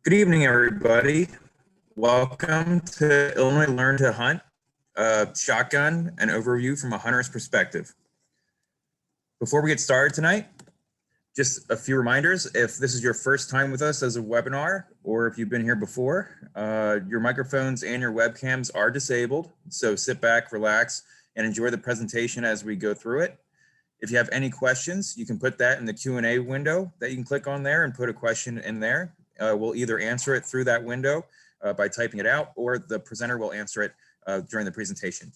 Good evening, everybody. Welcome to Illinois Learn to Hunt, shotgun, an overview from a hunter's perspective. Before we get started tonight, just a few reminders. If this is your first time with us as a webinar, or if you've been here before, your microphones and your webcams are disabled. So sit back, relax, and enjoy the presentation as we go through it. If you have any questions, you can put that in the Q&A window that you can click on there and put a question in there. We'll either answer it through that window by typing it out, or the presenter will answer it during the presentation.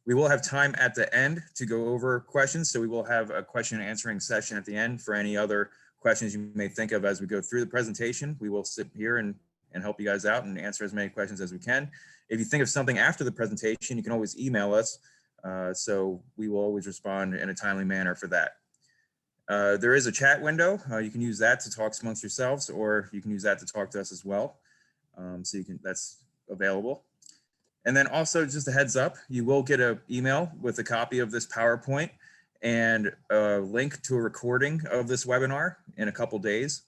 We will have time at the end to go over questions, so we will have a question and answering session at the end for any other questions you may think of as we go through the presentation. We will sit here and help you guys out and answer as many questions as we can. If you think of something after the presentation, you can always email us, so we will always respond in a timely manner for that. There is a chat window. You can use that to talk amongst yourselves, or you can use that to talk to us as well. So that's available. And then also just a heads up, you will get an email with a copy of this PowerPoint and a link to a recording of this webinar in a couple days.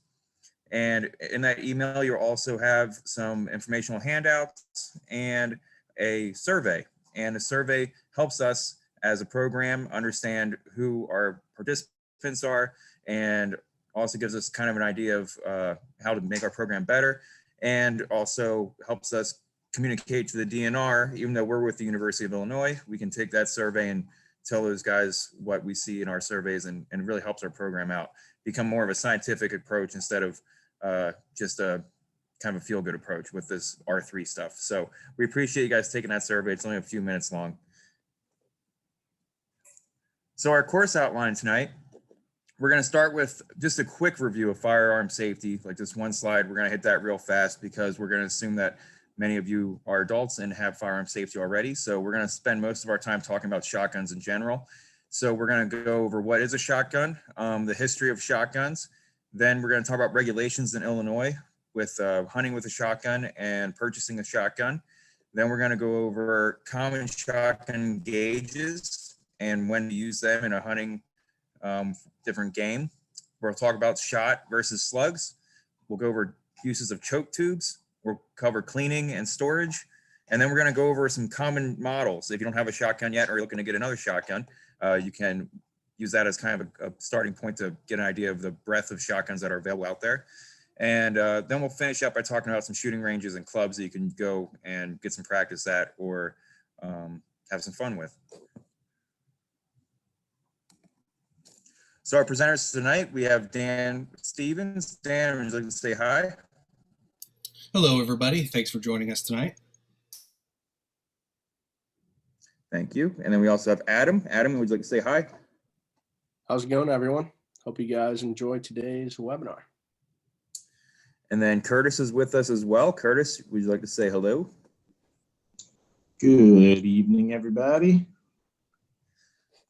And in that email, you'll also have some informational handouts and a survey. And the survey helps us as a program understand who our participants are, and also gives us kind of an idea of how to make our program better, and also helps us communicate to the DNR. Even though we're with the University of Illinois, we can take that survey and tell those guys what we see in our surveys, and really helps our program out become more of a scientific approach instead of just a kind of a feel-good approach with this R3 stuff. So we appreciate you guys taking that survey. It's only a few minutes long. So our course outline tonight, we're going to start with just a quick review of firearm safety, like this one slide. We're going to hit that real fast because we're going to assume that many of you are adults and have firearm safety already. So we're going to spend most of our time talking about shotguns in general. So we're going to go over what is a shotgun, the history of shotguns. Then we're going to talk about regulations in Illinois with hunting with a shotgun and purchasing a shotgun. Then we're going to go over common shotgun gauges and when to use them in a hunting different game. We'll talk about shot versus slugs. We'll go over uses of choke tubes. We'll cover cleaning and storage. And then we're going to go over some common models. If you don't have a shotgun yet or you're looking to get another shotgun, you can use that as kind of a starting point to get an idea of the breadth of shotguns that are available out there. And then we'll finish up by talking about some shooting ranges and clubs that you can go and get some practice at, or have some fun with. So our presenters tonight, we have Dan Stevens. Dan, would you like to say hi? Hello, everybody. Thanks for joining us tonight. Thank you. And then we also have Adam. Adam, would you like to say hi? How's it going, everyone? Hope you guys enjoyed today's webinar. And then Curtis is with us as well. Curtis, would you like to say hello? Good evening, everybody.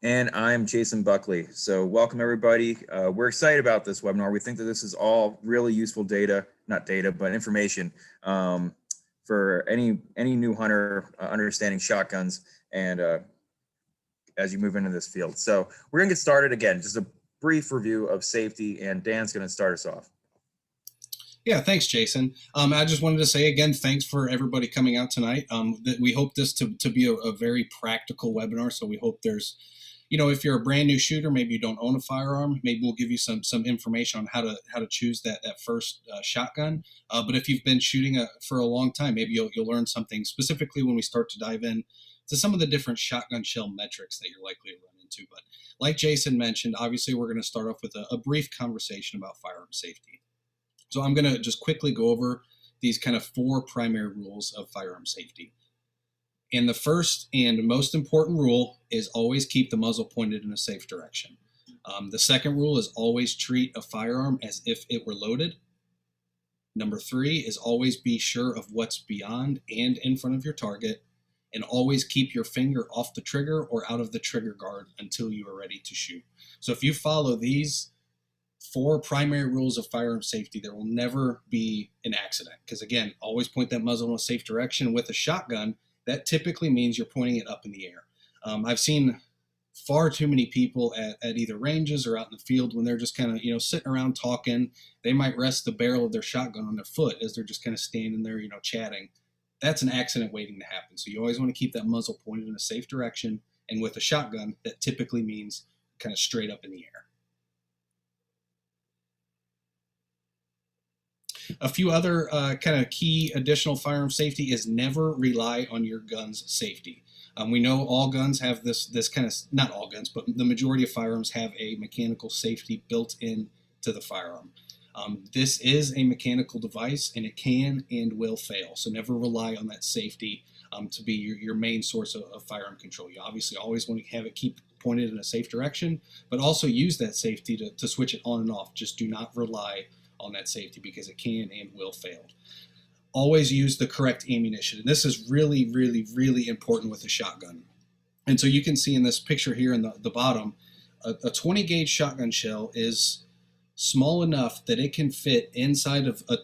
And I'm Jason Buckley. So welcome, everybody. We're excited about this webinar. We think that this is all really useful data, not data, but information for any new hunter understanding shotguns and as you move into this field. So we're gonna get started again, just a brief review of safety, and Dan's gonna start us off. Yeah, thanks, Jason. I just wanted to say again, thanks for everybody coming out tonight. That we hope this to be a very practical webinar. So we hope there's, if you're a brand new shooter, maybe you don't own a firearm, maybe we'll give you some information on how to choose that first shotgun. But if you've been shooting for a long time, maybe you'll learn something specifically when we start to dive in to some of the different shotgun shell metrics that you're likely to run into. But like Jason mentioned, obviously we're going to start off with a brief conversation about firearm safety. So I'm going to just quickly go over these kind of 4 primary rules of firearm safety. And the first and most important rule is always keep the muzzle pointed in a safe direction. The second rule is always treat a firearm as if it were loaded. Number 3 is always be sure of what's beyond and in front of your target, and always keep your finger off the trigger or out of the trigger guard until you are ready to shoot. So if you follow these 4 primary rules of firearm safety, there will never be an accident. Because again, always point that muzzle in a safe direction. With a shotgun, that typically means you're pointing it up in the air. I've seen far too many people at either ranges or out in the field when they're just kind of, sitting around talking. They might rest the barrel of their shotgun on their foot as they're just kind of standing there, chatting. That's an accident waiting to happen. So you always want to keep that muzzle pointed in a safe direction. And with a shotgun, that typically means kind of straight up in the air. A few other kind of key additional firearm safety is never rely on your gun's safety. We know all guns have this kind of, not all guns, but the majority of firearms have a mechanical safety built in to the firearm. This is a mechanical device and it can and will fail. So never rely on that safety to be your main source of firearm control. You obviously always want to have it keep pointed in a safe direction, but also use that safety to switch it on and off. Just do not rely on that safety because it can and will fail. Always use the correct ammunition. And this is really, really, really important with a shotgun. And so you can see in this picture here in the bottom, a 20 gauge shotgun shell is small enough that it can fit inside of a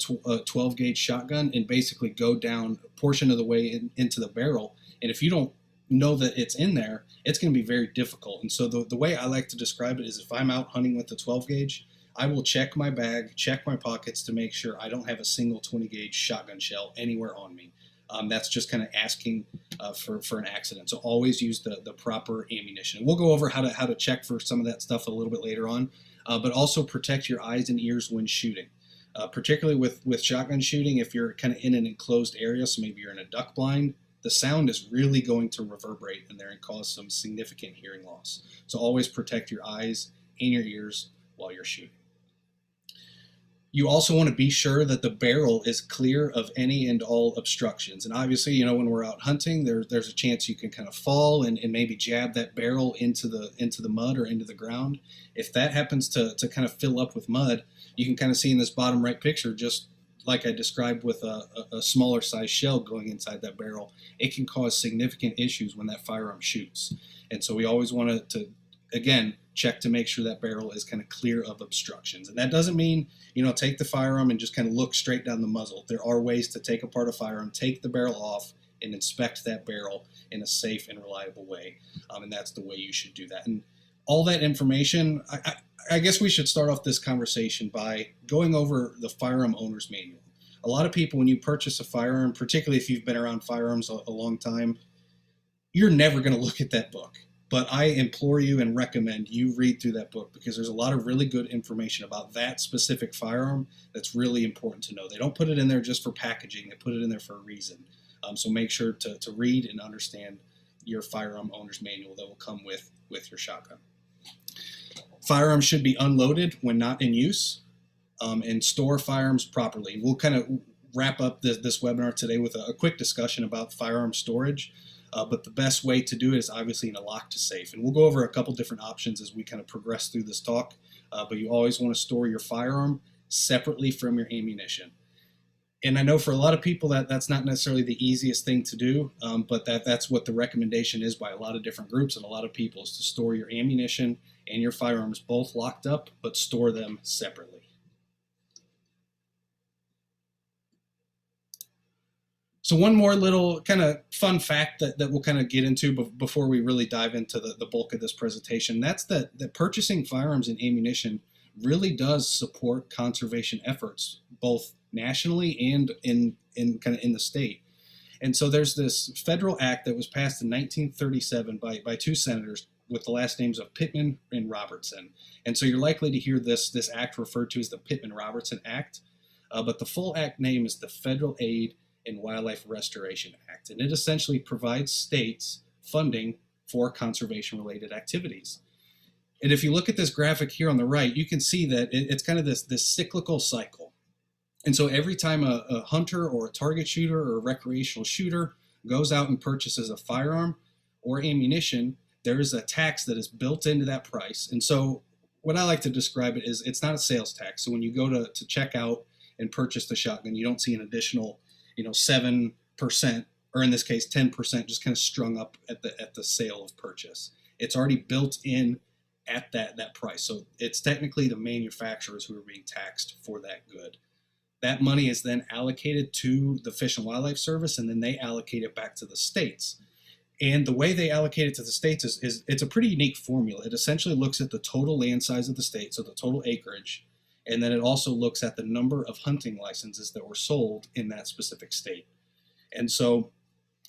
12 gauge shotgun and basically go down a portion of the way into the barrel. And if you don't know that it's in there, it's going to be very difficult. And so the way I like to describe it is if I'm out hunting with the 12 gauge, I will check my bag, check my pockets to make sure I don't have a single 20 gauge shotgun shell anywhere on me. That's just kind of asking for an accident. So always use the proper ammunition. We'll go over how to check for some of that stuff a little bit later on, but also protect your eyes and ears when shooting. Particularly with shotgun shooting, if you're kind of in an enclosed area, so maybe you're in a duck blind, the sound is really going to reverberate in there and cause some significant hearing loss. So always protect your eyes and your ears while you're shooting. You also want to be sure that the barrel is clear of any and all obstructions. And obviously, when we're out hunting, there's a chance you can kind of fall and maybe jab that barrel into the mud or into the ground. If that happens to kind of fill up with mud, you can kind of see in this bottom right picture, just like I described with a smaller size shell going inside that barrel, it can cause significant issues when that firearm shoots. And so we always want to again, check to make sure that barrel is kind of clear of obstructions. And that doesn't mean, take the firearm and just kind of look straight down the muzzle. There are ways to take apart a firearm, take the barrel off, and inspect that barrel in a safe and reliable way. And that's the way you should do that. And all that information, I guess we should start off this conversation by going over the firearm owner's manual. A lot of people, when you purchase a firearm, particularly if you've been around firearms a long time, you're never going to look at that book. But I implore you and recommend you read through that book because there's a lot of really good information about that specific firearm that's really important to know. They don't put it in there just for packaging. They put it in there for a reason. So make sure to read and understand your firearm owner's manual that will come with your shotgun. Firearms should be unloaded when not in use, and store firearms properly. We'll kind of wrap up this webinar today with a quick discussion about firearm storage. But the best way to do it is obviously in a locked safe. And we'll go over a couple different options as we kind of progress through this talk. But you always want to store your firearm separately from your ammunition. And I know for a lot of people that's not necessarily the easiest thing to do, but that's what the recommendation is by a lot of different groups and a lot of people, is to store your ammunition and your firearms both locked up, but store them separately. So one more little kind of fun fact that we'll kind of get into before we really dive into the bulk of this presentation, that's that purchasing firearms and ammunition really does support conservation efforts, both nationally and in the state. And so there's this federal act that was passed in 1937 by two senators with the last names of Pittman and Robertson. And so you're likely to hear this act referred to as the Pittman-Robertson Act, but the full act name is the Federal Aid and Wildlife Restoration Act, and it essentially provides states funding for conservation-related activities. And if you look at this graphic here on the right, you can see that it's kind of this cyclical cycle. And so every time a hunter or a target shooter or a recreational shooter goes out and purchases a firearm or ammunition, there is a tax that is built into that price. And so what I like to describe it is it's not a sales tax. So when you go to check out and purchase the shotgun, you don't see an additional 7%, or in this case 10%, just kind of strung up at the sale of purchase. It's already built in at that price. So it's technically the manufacturers who are being taxed for that good. That money is then allocated to the Fish and Wildlife Service, and then they allocate it back to the states. And the way they allocate it to the states is it's a pretty unique formula. It essentially looks at the total land size of the state, so the total acreage, and then it also looks at the number of hunting licenses that were sold in that specific state. And so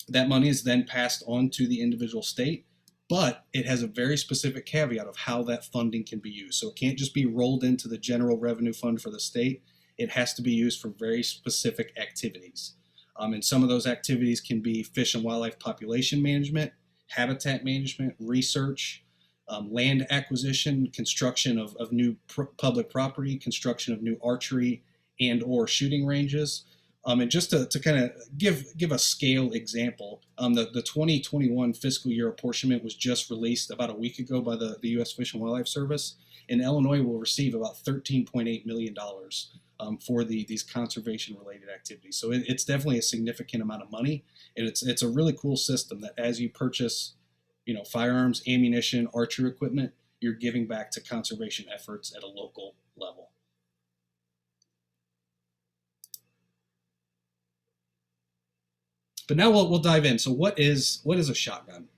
that money is then passed on to the individual state, but it has a very specific caveat of how that funding can be used. So it can't just be rolled into the general revenue fund for the state. It has to be used for very specific activities. And some of those activities can be fish and wildlife population management, habitat management, research, land acquisition, construction of new public property, construction of new archery and or shooting ranges. And just to kind of give a scale example, the 2021 fiscal year apportionment was just released about a week ago by the U.S. Fish and Wildlife Service, and Illinois will receive about $13.8 million for these conservation-related activities. So it's definitely a significant amount of money, and it's a really cool system that as you purchase, firearms, ammunition, archery equipment, you're giving back to conservation efforts at a local level. But now we'll dive in. So what is a shotgun?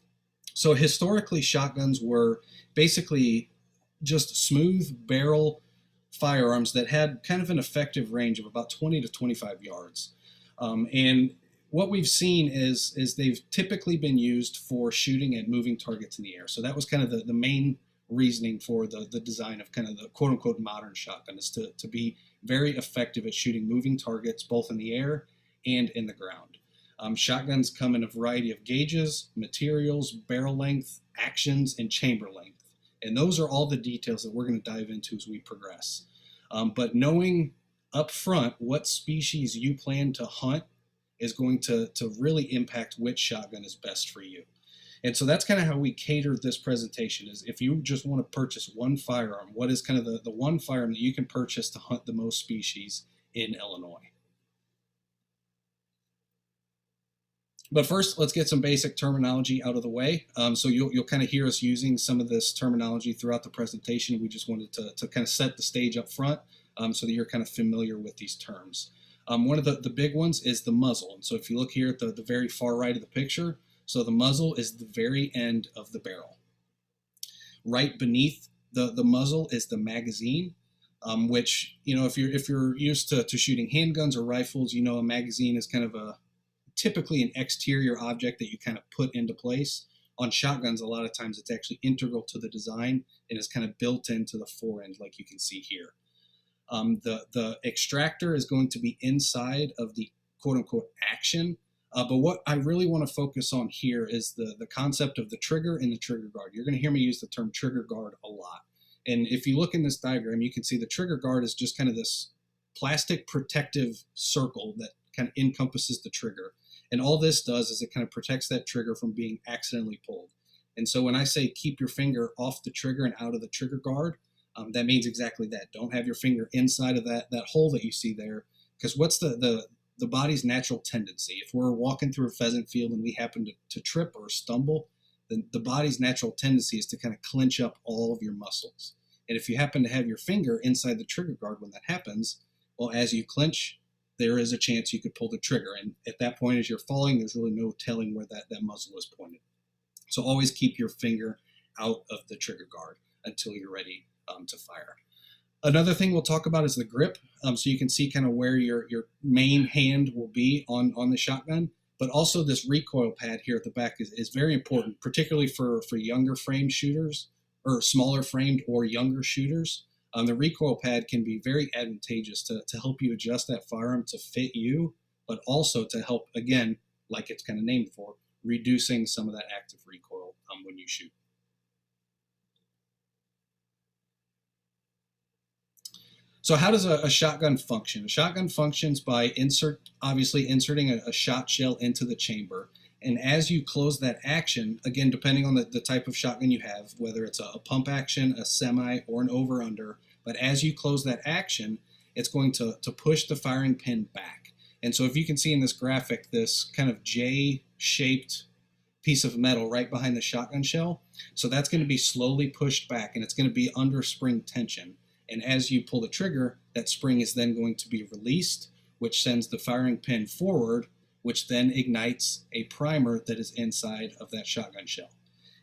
So historically, shotguns were basically just smooth barrel firearms that had kind of an effective range of about 20 to 25 yards. And what we've seen is they've typically been used for shooting at moving targets in the air. So that was kind of the main reasoning for the design of kind of the quote unquote modern shotgun, is to be very effective at shooting moving targets both in the air and in the ground. Shotguns come in a variety of gauges, materials, barrel length, actions, and chamber length. And those are all the details that we're going to dive into as we progress. But knowing up front what species you plan to hunt is going to really impact which shotgun is best for you. And so that's kind of how we catered this presentation, is if you just want to purchase one firearm, what is kind of the one firearm that you can purchase to hunt the most species in Illinois. But first, let's get some basic terminology out of the way. So you'll kind of hear us using some of this terminology throughout the presentation. We just wanted to kind of set the stage up front so that you're kind of familiar with these terms. One of the big ones is the muzzle. And so if you look here at the very far right of the picture, so the muzzle is the very end of the barrel. Right beneath the muzzle is the magazine, which, if you're used to shooting handguns or rifles, a magazine is kind of typically an exterior object that you kind of put into place. On shotguns, a lot of times it's actually integral to the design and is kind of built into the fore end, like you can see here. The extractor is going to be inside of the quote unquote action. But what I really want to focus on here is the concept of the trigger and the trigger guard. You're going to hear me use the term trigger guard a lot. And if you look in this diagram, you can see the trigger guard is just kind of this plastic protective circle that kind of encompasses the trigger. And all this does is it kind of protects that trigger from being accidentally pulled. And so when I say keep your finger off the trigger and out of the trigger guard, that means exactly that. Don't have your finger inside of that hole that you see there, because what's the body's natural tendency? If we're walking through a pheasant field and we happen to trip or stumble, then the body's natural tendency is to kind of clench up all of your muscles. And if you happen to have your finger inside the trigger guard when that happens, well, as you clench, there is a chance you could pull the trigger. And at that point, as you're falling, there's really no telling where that muzzle is pointed. So always keep your finger out of the trigger guard until you're ready to fire. Another thing we'll talk about is the grip. So you can see kind of where your main hand will be on the shotgun, but also this recoil pad here at the back is very important, particularly for younger frame shooters or smaller framed or younger shooters. The recoil pad can be very advantageous to help you adjust that firearm to fit you, but also to help, again, like it's kind of named for, reducing some of that active recoil when you shoot. So how does a shotgun function? A shotgun functions by obviously inserting a shot shell into the chamber. And as you close that action, again, depending on the type of shotgun you have, whether it's a pump action, a semi, or an over-under, but as you close that action, it's going to push the firing pin back. And so if you can see in this graphic, this kind of J-shaped piece of metal right behind the shotgun shell, so that's going to be slowly pushed back, and it's going to be under spring tension. And as you pull the trigger, that spring is then going to be released, which sends the firing pin forward, which then ignites a primer that is inside of that shotgun shell.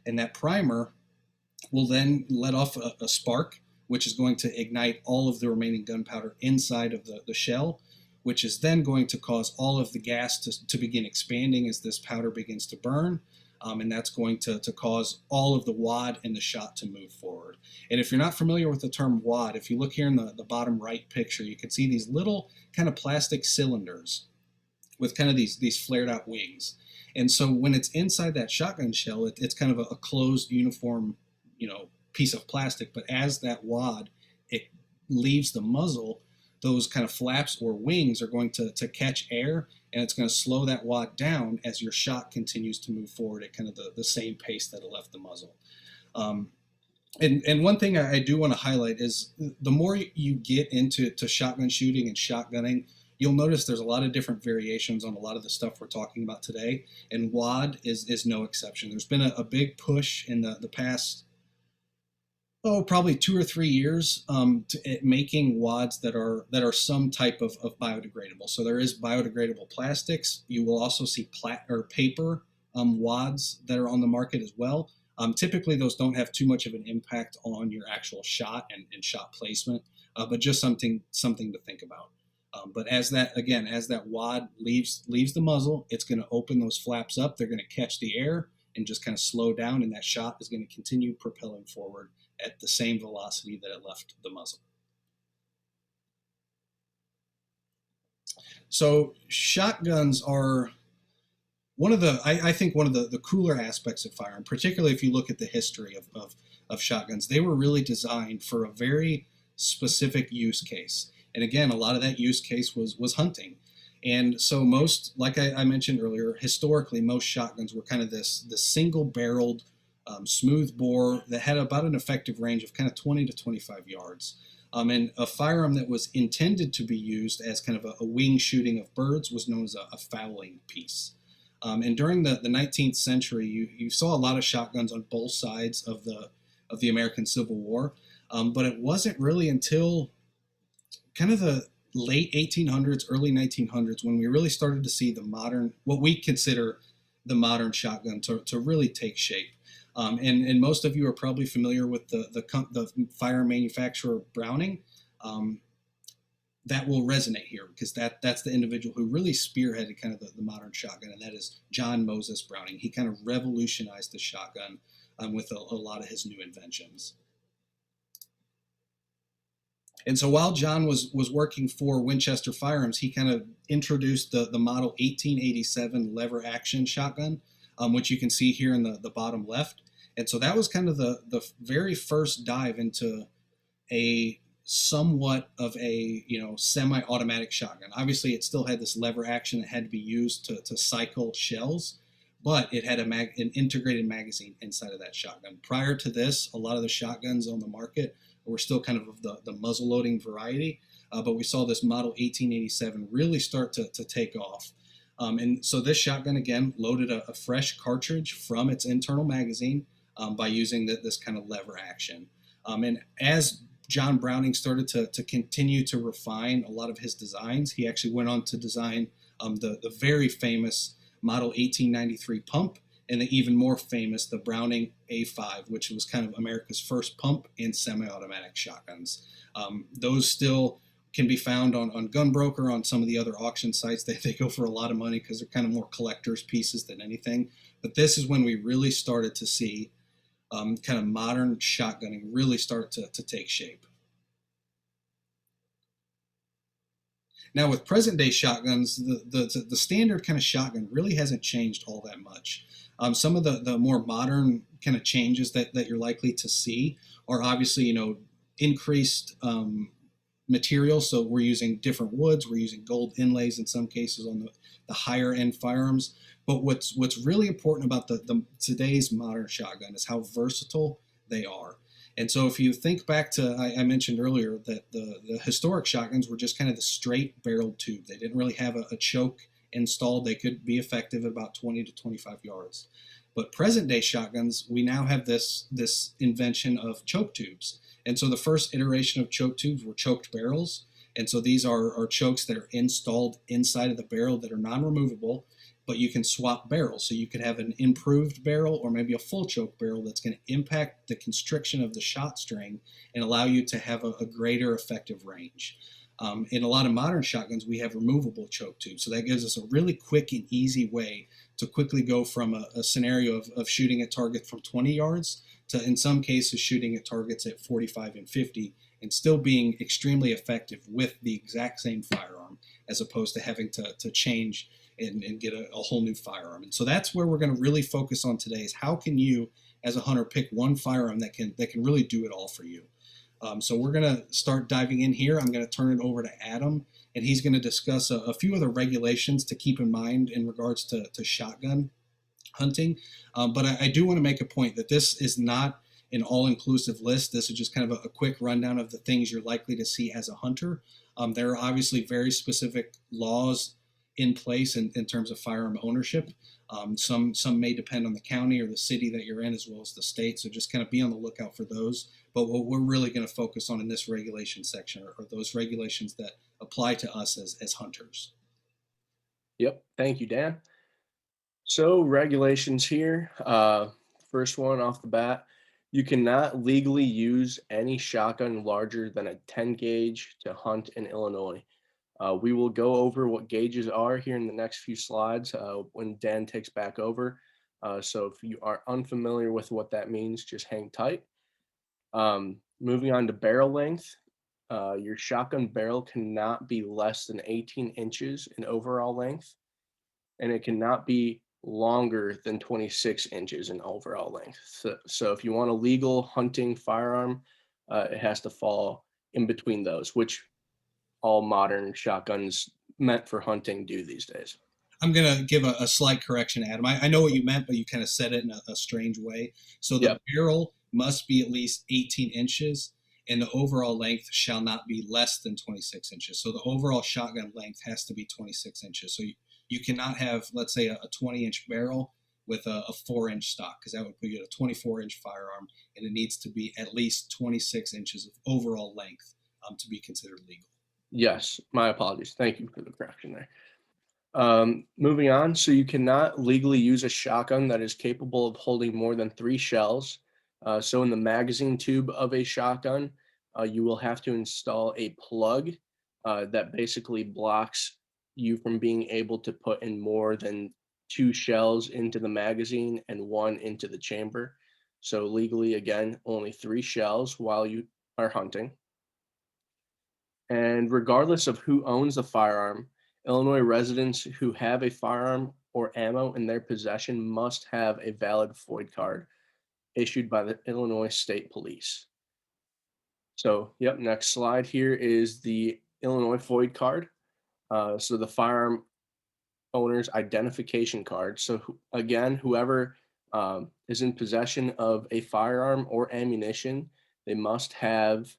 And that primer will then let off a spark, which is going to ignite all of the remaining gunpowder inside of the shell, which is then going to cause all of the gas to begin expanding as this powder begins to burn. And that's going to cause all of the wad in the shot to move forward. And if you're not familiar with the term wad, if you look here in the bottom right picture, you can see these little kind of plastic cylinders with kind of these flared out wings. And so when it's inside that shotgun shell, it's kind of a closed uniform, piece of plastic. But as that wad, it leaves the muzzle, those kind of flaps or wings are going to catch air, and it's going to slow that wad down as your shot continues to move forward at kind of the same pace that it left the muzzle. And one thing I do want to highlight is the more you get into shotgun shooting and shotgunning, you'll notice there's a lot of different variations on a lot of the stuff we're talking about today, and wad is no exception. There's been a big push in the past, probably 2 or 3 years at making wads that are some type of biodegradable. So there is biodegradable plastics. You will also see paper wads that are on the market as well. Typically, those don't have too much of an impact on your actual shot and shot placement, but just something to think about. But as that wad leaves the muzzle, it's going to open those flaps up. They're going to catch the air and just kind of slow down, and that shot is going to continue propelling forward at the same velocity that it left the muzzle. So shotguns are one of the cooler aspects of firearm, particularly if you look at the history of shotguns. They were really designed for a very specific use case. And again, a lot of that use case was hunting. And so most, like I mentioned earlier, historically, most shotguns were kind of this single-barreled, smooth bore that had about an effective range of kind of 20 to 25 yards. And a firearm that was intended to be used as kind of a wing shooting of birds was known as a fowling piece. And during the 19th century, you saw a lot of shotguns on both sides of the American Civil War. But it wasn't really until kind of the late 1800s, early 1900s, when we really started to see what we consider the modern shotgun to really take shape. And most of you are probably familiar with the firearm manufacturer Browning. That will resonate here because that's the individual who really spearheaded kind of the modern shotgun, and that is John Moses Browning. He kind of revolutionized the shotgun with a lot of his new inventions. And so while John was working for Winchester Firearms, he kind of introduced the model 1887 lever action shotgun, which you can see here in the bottom left. And so that was kind of the very first dive into a somewhat of a semi-automatic shotgun. Obviously, it still had this lever action that had to be used to cycle shells, but it had an integrated magazine inside of that shotgun. Prior to this, a lot of the shotguns on the market were still kind of the muzzle loading variety, but we saw this model 1887 really start to take off. And so this shotgun, again, loaded a fresh cartridge from its internal magazine by using this kind of lever action. And as John Browning started to continue to refine a lot of his designs, he actually went on to design the very famous model 1893 pump, and the even more famous, the Browning A5, which was kind of America's first pump and semi-automatic shotguns. Those still can be found on Gunbroker, on some of the other auction sites. They go for a lot of money because they're kind of more collector's pieces than anything. But this is when we really started to see kind of modern shotgunning really start to take shape. Now with present day shotguns, the standard kind of shotgun really hasn't changed all that much. Some of the more modern kind of changes that you're likely to see are obviously, increased material. So we're using different woods, we're using gold inlays in some cases on the higher end firearms. But what's really important about today's modern shotgun is how versatile they are. And so if you think back to, I mentioned earlier that the historic shotguns were just kind of the straight barreled tube. They didn't really have a choke installed. They could be effective at about 20 to 25 yards. But present day shotguns, we now have this invention of choke tubes. And so the first iteration of choke tubes were choked barrels. And so these are chokes that are installed inside of the barrel that are non-removable, but you can swap barrels. So you could have an improved barrel or maybe a full choke barrel that's going to impact the constriction of the shot string and allow you to have a greater effective range. In a lot of modern shotguns, we have removable choke tubes. So that gives us a really quick and easy way to quickly go from a scenario of shooting at targets from 20 yards to, in some cases, shooting at targets at 45 and 50 and still being extremely effective with the exact same firearm, as opposed to having to change and get a whole new firearm. And so that's where we're going to really focus on today, is how can you, as a hunter, pick one firearm that can really do it all for you. So we're going to start diving in here. I'm going to turn it over to Adam, and he's going to discuss a few other regulations to keep in mind in regards to shotgun hunting. But I do want to make a point that this is not an all-inclusive list. This is just kind of a quick rundown of the things you're likely to see as a hunter. There are obviously very specific laws in place in terms of firearm ownership. Some may depend on the county or the city that you're in, as well as the state. So just kind of be on the lookout for those. But what we're really going to focus on in this regulation section are those regulations that apply to us as hunters. Yep. Thank you, Dan. So regulations here. First one off the bat, you cannot legally use any shotgun larger than a 10 gauge to hunt in Illinois. We will go over what gauges are here in the next few slides when Dan takes back over. So if you are unfamiliar with what that means, just hang tight. Moving on to barrel length. Your shotgun barrel cannot be less than 18 inches in overall length, and it cannot be longer than 26 inches in overall length. So if you want a legal hunting firearm, it has to fall in between those, which all modern shotguns meant for hunting do these days. I'm going to give a slight correction, Adam. I know what you meant, but you kind of said it in a strange way. So the barrel must be at least 18 inches, and the overall length shall not be less than 26 inches. So the overall shotgun length has to be 26 inches. So you cannot have, let's say, a 20-inch barrel with a 4-inch stock, because that would put you at a 24-inch firearm, and it needs to be at least 26 inches of overall length to be considered legal. Yes, my apologies. Thank you for the correction there. Moving on, so you cannot legally use a shotgun that is capable of holding more than 3 shells. So in the magazine tube of a shotgun, you will have to install a plug that basically blocks you from being able to put in more than 2 shells into the magazine and 1 into the chamber. So legally, again, only 3 shells while you are hunting. And regardless of who owns the firearm, Illinois residents who have a firearm or ammo in their possession must have a valid FOID card issued by the Illinois State Police. So, yep, next slide here is the Illinois FOID card. So the firearm owner's identification card. So again, whoever is in possession of a firearm or ammunition, they must have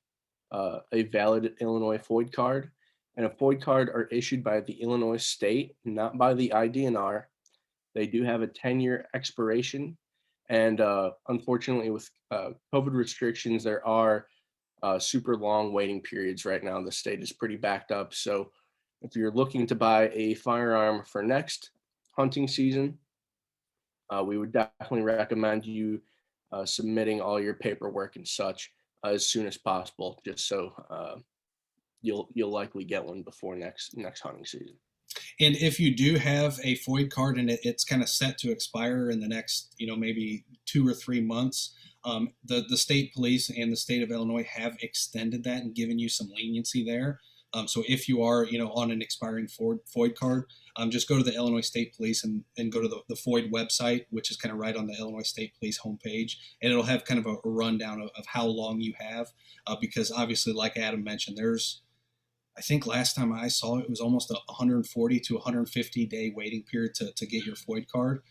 a valid Illinois FOID card. And a FOID card are issued by the Illinois state, not by the IDNR. They do have a 10-year expiration. And unfortunately, with COVID restrictions, there are super long waiting periods right now. The state is pretty backed up. So if you're looking to buy a firearm for next hunting season, we would definitely recommend you submitting all your paperwork and such as soon as possible, just so you'll likely get one before next hunting season. And if you do have a FOID card and it's kind of set to expire in the next, maybe 2 or 3 months, the state police and the state of Illinois have extended that and given you some leniency there. So if you are, on an expiring FOID card, just go to the Illinois State Police and go to the FOID website, which is kind of right on the Illinois State Police homepage, and it'll have kind of a rundown of how long you have, because obviously, like Adam mentioned, I think last time I saw it was almost a 140 to 150 day waiting period to get your FOID card.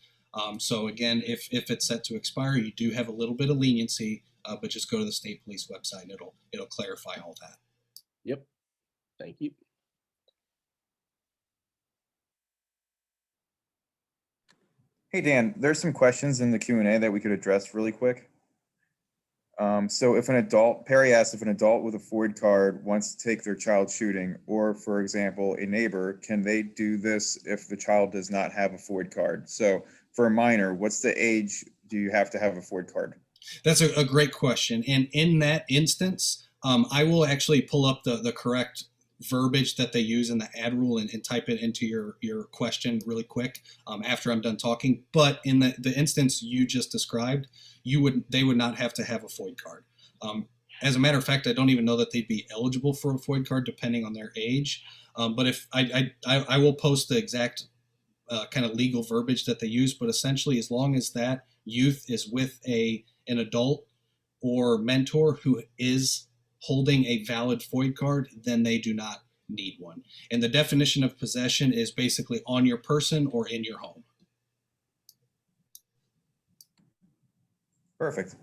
So again, if it's set to expire, you do have a little bit of leniency, but just go to the state police website and it'll clarify all that. Yep. Thank you. Hey, Dan, there's some questions in the Q&A that we could address really quick. So if an adult, Perry asked if an adult with a FOID card wants to take their child shooting, or for example, a neighbor, can they do this if the child does not have a FOID card? So for a minor, what's the age do you have to have a FOID card? That's a great question. And in that instance, I will actually pull up the correct verbiage that they use in the ad rule and type it into your question really quick after I'm done talking. But in the instance you just described, they would not have to have a FOID card. As a matter of fact, I don't even know that they'd be eligible for a FOID card depending on their age. But if I will post the exact kind of legal verbiage that they use, but essentially as long as that youth is with an adult or mentor who is holding a valid FOID card, then they do not need one. And the definition of possession is basically on your person or in your home. Perfect.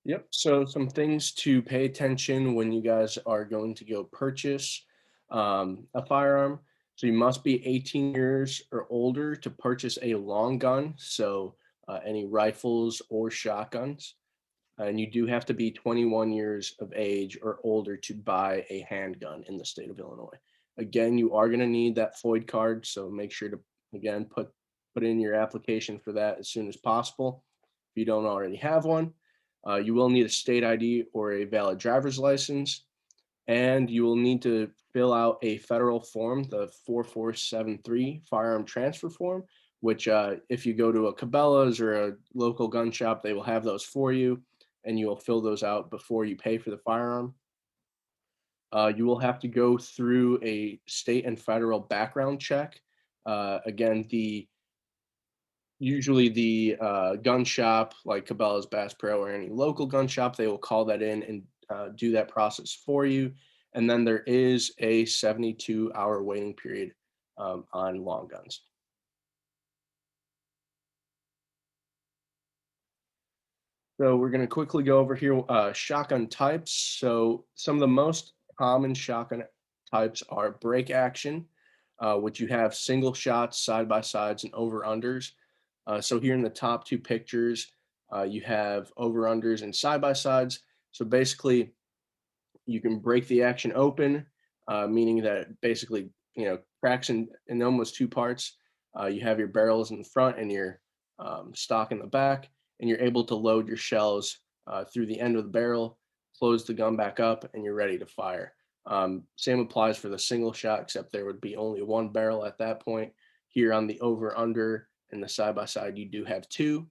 Yep. So some things to pay attention when you guys are going to go purchase a firearm. So you must be 18 years or older to purchase a long gun. So any rifles or shotguns. And you do have to be 21 years of age or older to buy a handgun in the state of Illinois. Again, you are going to need that FOID card. So make sure to, again, put in your application for that as soon as possible. If you don't already have one. You will need a state ID or a valid driver's license, and you will need to fill out a federal form, the 4473 firearm transfer form, which if you go to a Cabela's or a local gun shop, they will have those for you, and you will fill those out before you pay for the firearm. You will have to go through a state and federal background check. Again, usually the gun shop like Cabela's, Bass Pro, or any local gun shop, they will call that in and do that process for you. And then there is a 72-hour waiting period on long guns. So we're going to quickly go over here shotgun types. So some of the most common shotgun types are break action, which you have single shots, side by sides, and over unders. So here in the top two pictures, you have over-unders and side-by-sides. So basically, you can break the action open, meaning that it basically, cracks in almost two parts. You have your barrels in the front and your stock in the back, and you're able to load your shells through the end of the barrel, close the gun back up, and you're ready to fire. Same applies for the single shot, except there would be only one barrel at that point. Here on the over-under, and the side-by-side, you do have two.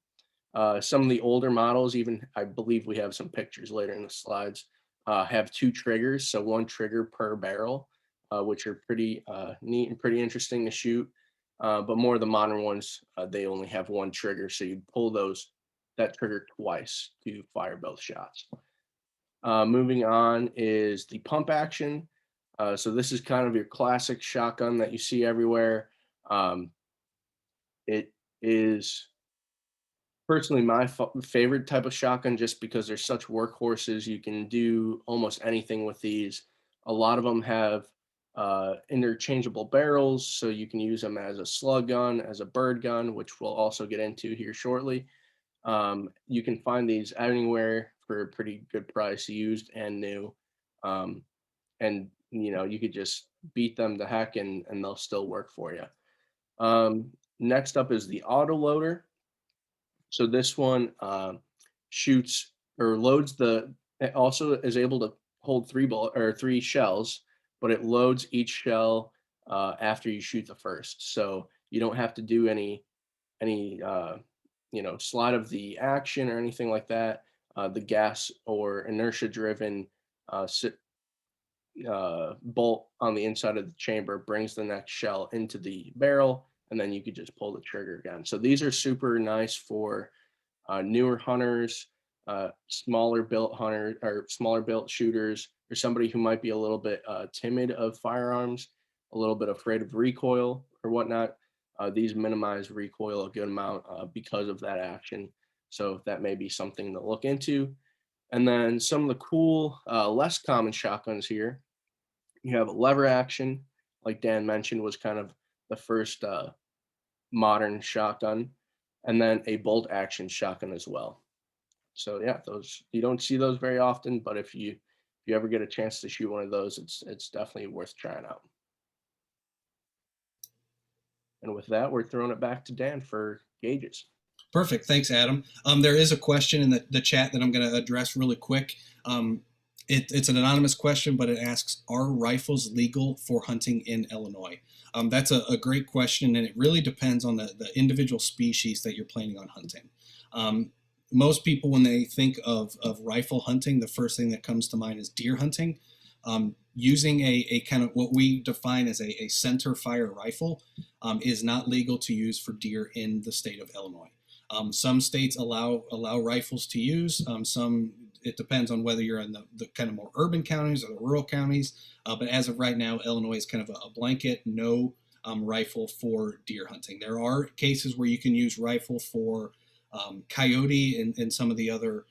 Some of the older models, even I believe we have some pictures later in the slides, have two triggers, so one trigger per barrel, which are pretty neat and pretty interesting to shoot. But more of the modern ones, they only have one trigger, so you pull that trigger twice to fire both shots. Moving on is the pump action. So this is kind of your classic shotgun that you see everywhere. It is personally my favorite type of shotgun just because they're such workhorses. You can do almost anything with these. A lot of them have interchangeable barrels, so you can use them as a slug gun, as a bird gun, which we'll also get into here shortly. You can find these anywhere for a pretty good price, used and new. And you could just beat them to heck and they'll still work for you. Next up is the auto loader. So this one shoots or loads it also is able to hold three shells, but it loads each shell after you shoot the first. So you don't have to do any slide of the action or anything like that. The gas or inertia driven bolt on the inside of the chamber brings the next shell into the barrel, and then you could just pull the trigger again. So these are super nice for newer hunters, smaller built hunters or smaller built shooters, or somebody who might be a little bit timid of firearms, a little bit afraid of recoil or whatnot. These minimize recoil a good amount because of that action. So that may be something to look into. And then some of the cool, less common shotguns here. You have lever action, like Dan mentioned, was kind of the first modern shotgun, and then a bolt action shotgun as well. So yeah, those, you don't see those very often, but if you ever get a chance to shoot one of those, it's definitely worth trying out. And with that, we're throwing it back to Dan for gauges. Perfect. Thanks, Adam. There is a question in the chat that I'm going to address really quick. It's an anonymous question, but it asks, are rifles legal for hunting in Illinois? That's a great question, and it really depends on the individual species that you're planning on hunting. Most people, when they think of rifle hunting, the first thing that comes to mind is deer hunting. Using a kind of what we define as a center fire rifle is not legal to use for deer in the state of Illinois. Some states allow rifles to use. Some, it depends on whether you're in the kind of more urban counties or the rural counties. But as of right now, Illinois is kind of a blanket no rifle for deer hunting. There are cases where you can use rifle for coyote and some of the other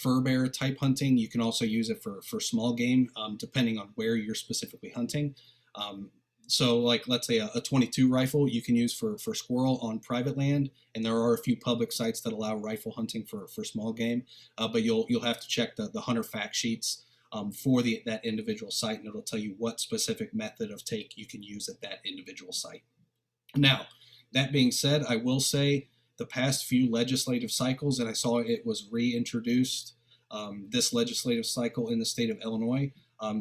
fur bear type hunting. You can also use it for small game, depending on where you're specifically hunting. So like, let's say a 22 rifle you can use for squirrel on private land, and there are a few public sites that allow rifle hunting for small game, but you'll have to check the hunter fact sheets for that individual site, and it'll tell you what specific method of take you can use at that individual site. Now, that being said, I will say the past few legislative cycles, and I saw it was reintroduced this legislative cycle in the state of Illinois,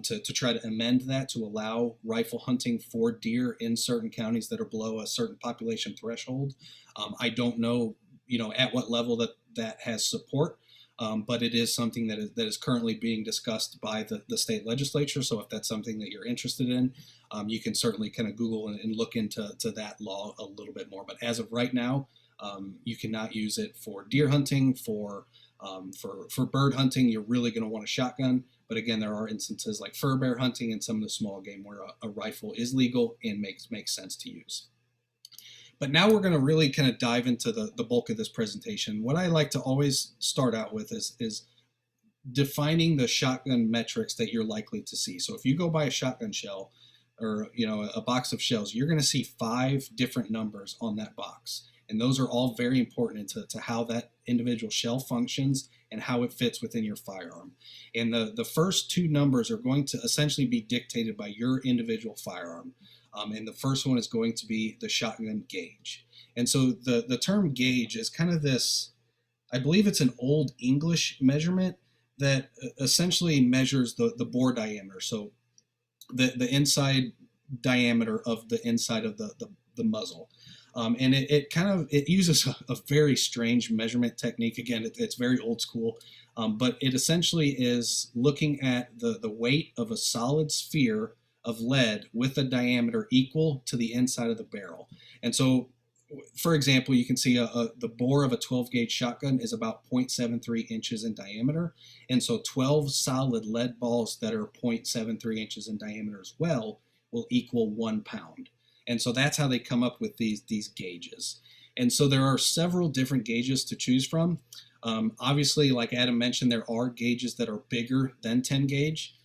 to try to amend that to allow rifle hunting for deer in certain counties that are below a certain population threshold. I don't know, at what level that has support, but it is something that is currently being discussed by the state legislature. So if that's something that you're interested in, you can certainly kind of Google and look into that law a little bit more. But as of right now, you cannot use it for deer hunting. For bird hunting, you're really going to want a shotgun. But again, there are instances like fur bear hunting and some of the small game where a rifle is legal and makes sense to use. But now we're going to really kind of dive into the bulk of this presentation. What I like to always start out with is defining the shotgun metrics that you're likely to see. So if you go buy a shotgun shell or a box of shells, you're going to see 5 different numbers on that box. And those are all very important to how that individual shell functions and how it fits within your firearm. And the first 2 numbers are going to essentially be dictated by your individual firearm. And the first one is going to be the shotgun gauge. And so the term gauge is kind of this, I believe it's an Old English measurement that essentially measures the bore diameter. So the inside diameter of the inside of the muzzle. And it uses a very strange measurement technique. Again, it's very old school, but it essentially is looking at the weight of a solid sphere of lead with a diameter equal to the inside of the barrel. And so, for example, you can see the bore of a 12 gauge shotgun is about 0.73 inches in diameter. And so 12 solid lead balls that are 0.73 inches in diameter as well will equal 1 pound. And so that's how they come up with these gauges. And so there are several different gauges to choose from. Obviously, like Adam mentioned, there are gauges that are bigger than 10 gauge,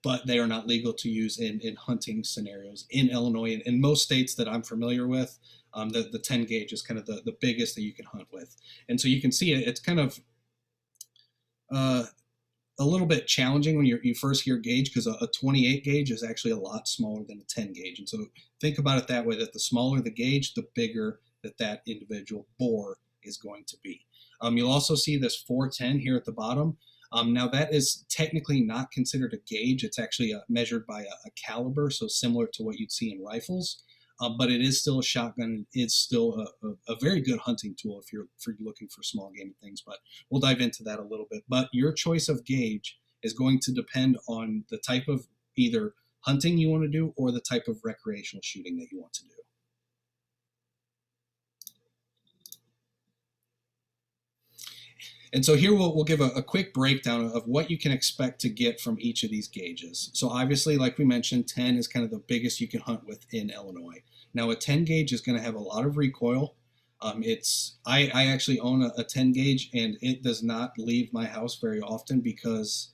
but they are not legal to use in hunting scenarios in Illinois. And in most states that I'm familiar with, the 10 gauge is kind of the biggest that you can hunt with. And so you can see it's kind of a little bit challenging when you first hear gauge, because a 28 gauge is actually a lot smaller than a 10 gauge. And so think about it that way, that the smaller the gauge, the bigger that individual bore is going to be. You'll also see this 410 here at the bottom. Now that is technically not considered a gauge. It's actually measured by a caliber, so similar to what you'd see in rifles. But it is still a shotgun. It's still a very good hunting tool if you're looking for small game things. But we'll dive into that a little bit. But your choice of gauge is going to depend on the type of either hunting you want to do or the type of recreational shooting that you want to do. And so here we'll give a quick breakdown of what you can expect to get from each of these gauges. So obviously, like we mentioned, 10 is kind of the biggest you can hunt with in Illinois. Now a 10 gauge is going to have a lot of recoil. I actually own a 10 gauge, and it does not leave my house very often because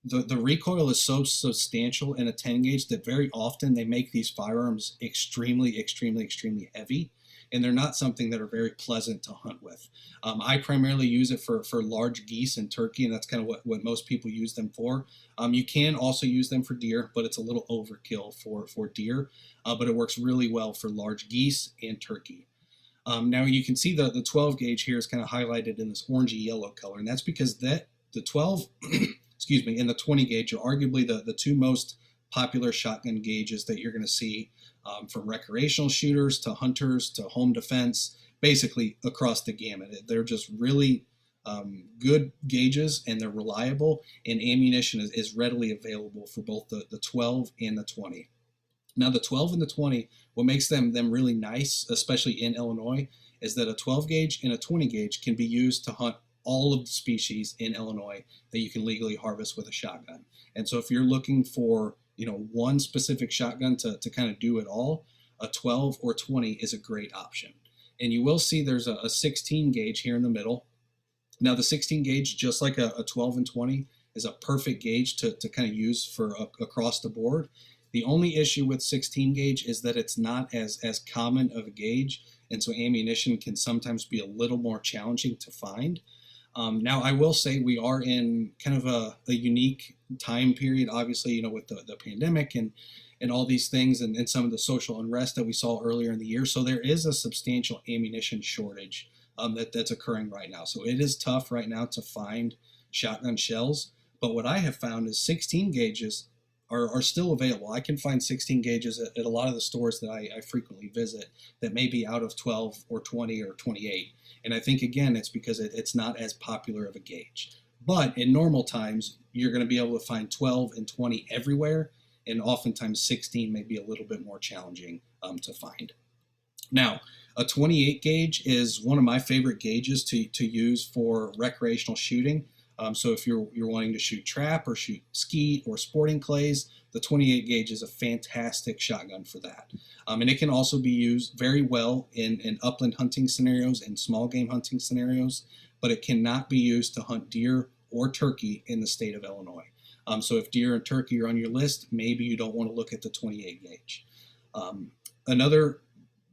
the recoil is so substantial in a 10 gauge that very often they make these firearms extremely, extremely, extremely heavy. and they're not something that are very pleasant to hunt with. I primarily use it for large geese and turkey, and that's kind of what most people use them for. You can also use them for deer, but it's a little overkill for deer, but it works really well for large geese and turkey. Now you can see the 12 gauge here is kind of highlighted in this orangey yellow color, and that's because the 12, excuse me, and the 20 gauge are arguably the two most popular shotgun gauges that you're going to see from recreational shooters to hunters to home defense, basically across the gamut. They're just really good gauges, and they're reliable, and ammunition is readily available for both the 12 and the 20. Now the 12 and the 20, what makes them really nice, especially in Illinois, is that a 12 gauge and a 20 gauge can be used to hunt all of the species in Illinois that you can legally harvest with a shotgun. And so if you're looking for, one specific shotgun to kind of do it all, a 12 or 20 is a great option. And you will see there's a 16 gauge here in the middle. Now the 16 gauge, just like a 12 and 20, is a perfect gauge to kind of use for across the board. The only issue with 16 gauge is that it's not as common of a gauge, and so ammunition can sometimes be a little more challenging to find. Now, I will say we are in kind of a unique time period, obviously, with the pandemic and all these things and some of the social unrest that we saw earlier in the year. So there is a substantial ammunition shortage that's occurring right now. So it is tough right now to find shotgun shells. But what I have found is 16 gauges are still available. I can find 16 gauges at a lot of the stores that I frequently visit that may be out of 12 or 20 or 28. And I think, again, it's because it's not as popular of a gauge. But in normal times, you're going to be able to find 12 and 20 everywhere, and oftentimes 16 may be a little bit more challenging to find. Now, a 28 gauge is one of my favorite gauges to use for recreational shooting. So if you're wanting to shoot trap or shoot skeet or sporting clays, the 28 gauge is a fantastic shotgun for that. And it can also be used very well in upland hunting scenarios and small game hunting scenarios, but it cannot be used to hunt deer or turkey in the state of Illinois. So if deer and turkey are on your list, maybe you don't want to look at the 28 gauge. Another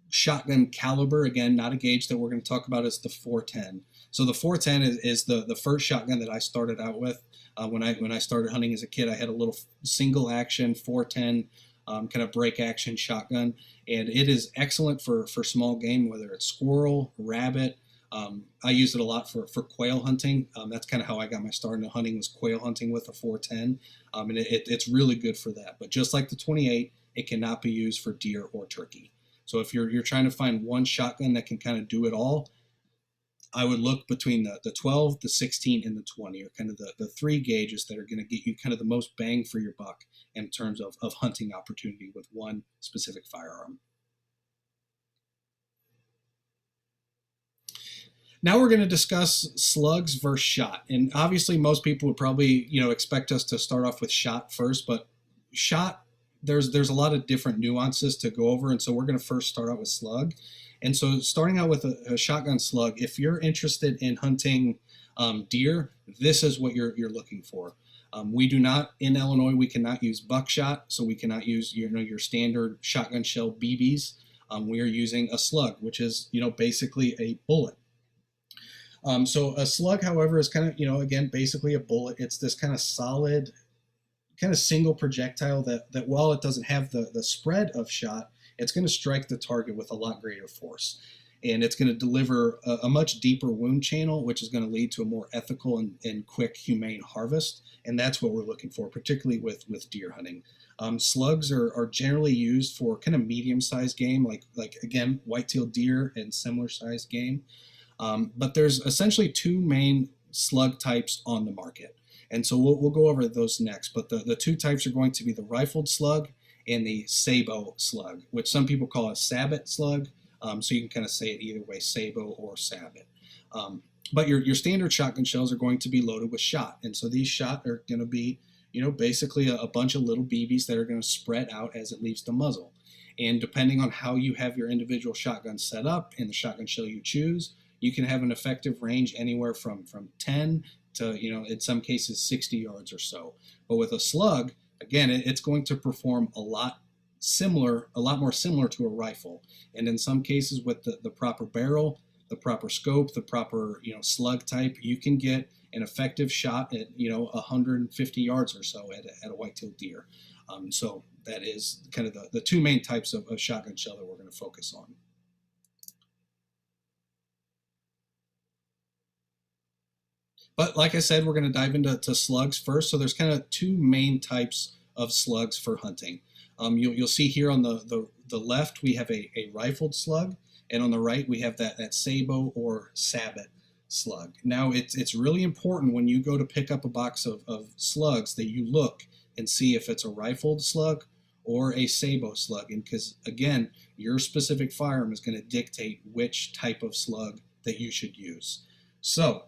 shotgun caliber, again, not a gauge that we're going to talk about, is the 410. So the 410 is the first shotgun that I started out with. When I started hunting as a kid, I had a little single action 410 kind of break action shotgun, and it is excellent for small game, whether it's squirrel, rabbit. I use it a lot for quail hunting. That's kind of how I got my start in hunting, was quail hunting with a 410, and it's really good for that. But just like the 28, it cannot be used for deer or turkey. So if you're trying to find one shotgun that can kind of do it all, I would look between the 12, the 16, and the 20, or kind of the three gauges that are going to get you kind of the most bang for your buck in terms of hunting opportunity with one specific firearm. Now we're going to discuss slugs versus shot. And obviously most people would probably, expect us to start off with shot first, but shot, there's a lot of different nuances to go over. And so we're going to first start out with slug. And so starting out with a shotgun slug, if you're interested in hunting deer, this is what you're looking for. We do not, in Illinois, we cannot use buckshot, so we cannot use your standard shotgun shell BBs. We are using a slug, which is basically a bullet. So a slug, however, is kind of again basically a bullet. It's this kind of solid, kind of single projectile that while it doesn't have the spread of shot, it's going to strike the target with a lot greater force. And it's going to deliver a much deeper wound channel, which is going to lead to a more ethical and quick, humane harvest. And that's what we're looking for, particularly with deer hunting. Slugs are generally used for kind of medium-sized game, like again, white-tailed deer and similar-sized game. But there's essentially two main slug types on the market. And so we'll go over those next. But the two types are going to be the rifled slug and the sabot slug, which some people call a sabot slug. So you can kind of say it either way, sabot or sabot. But your standard shotgun shells are going to be loaded with shot. And so these shot are going to be, basically a bunch of little BBs that are going to spread out as it leaves the muzzle. And depending on how you have your individual shotgun set up and the shotgun shell you choose, you can have an effective range anywhere from 10 to, in some cases 60 yards or so. But with a slug, again, it's going to perform a lot a lot more similar to a rifle. And in some cases, with the proper barrel, the proper scope, the proper slug type, you can get an effective shot at 150 yards or so at a white-tailed deer. So that is kind of the two main types of shotgun shell that we're going to focus on. But like I said, we're going to dive into slugs first. So there's kind of two main types of slugs for hunting. You'll see here on the left, we have a rifled slug, and on the right, we have that sabot or sabot slug. Now, it's really important when you go to pick up a box of slugs that you look and see if it's a rifled slug or a sabot slug. And because, again, your specific firearm is going to dictate which type of slug that you should use. So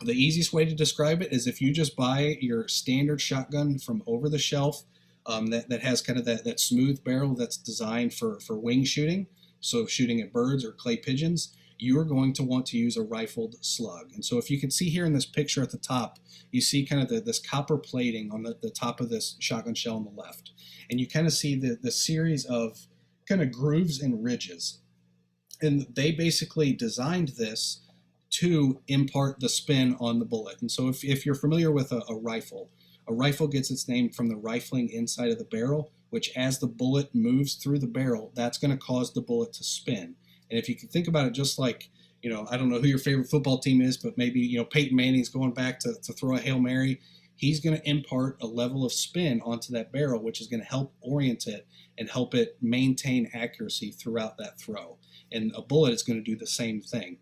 the easiest way to describe it is if you just buy your standard shotgun from over the shelf that has kind of that smooth barrel that's designed for wing shooting, so shooting at birds or clay pigeons, you are going to want to use a rifled slug. And so if you can see here in this picture at the top, you see kind of this copper plating on the top of this shotgun shell on the left. And you kind of see the series of kind of grooves and ridges. And they basically designed this to impart the spin on the bullet. And so if you're familiar with a rifle gets its name from the rifling inside of the barrel, which as the bullet moves through the barrel, that's going to cause the bullet to spin. And if you can think about it just like, I don't know who your favorite football team is, but maybe, Peyton Manning's going back to throw a Hail Mary. He's going to impart a level of spin onto that barrel, which is going to help orient it and help it maintain accuracy throughout that throw. And a bullet is going to do the same thing.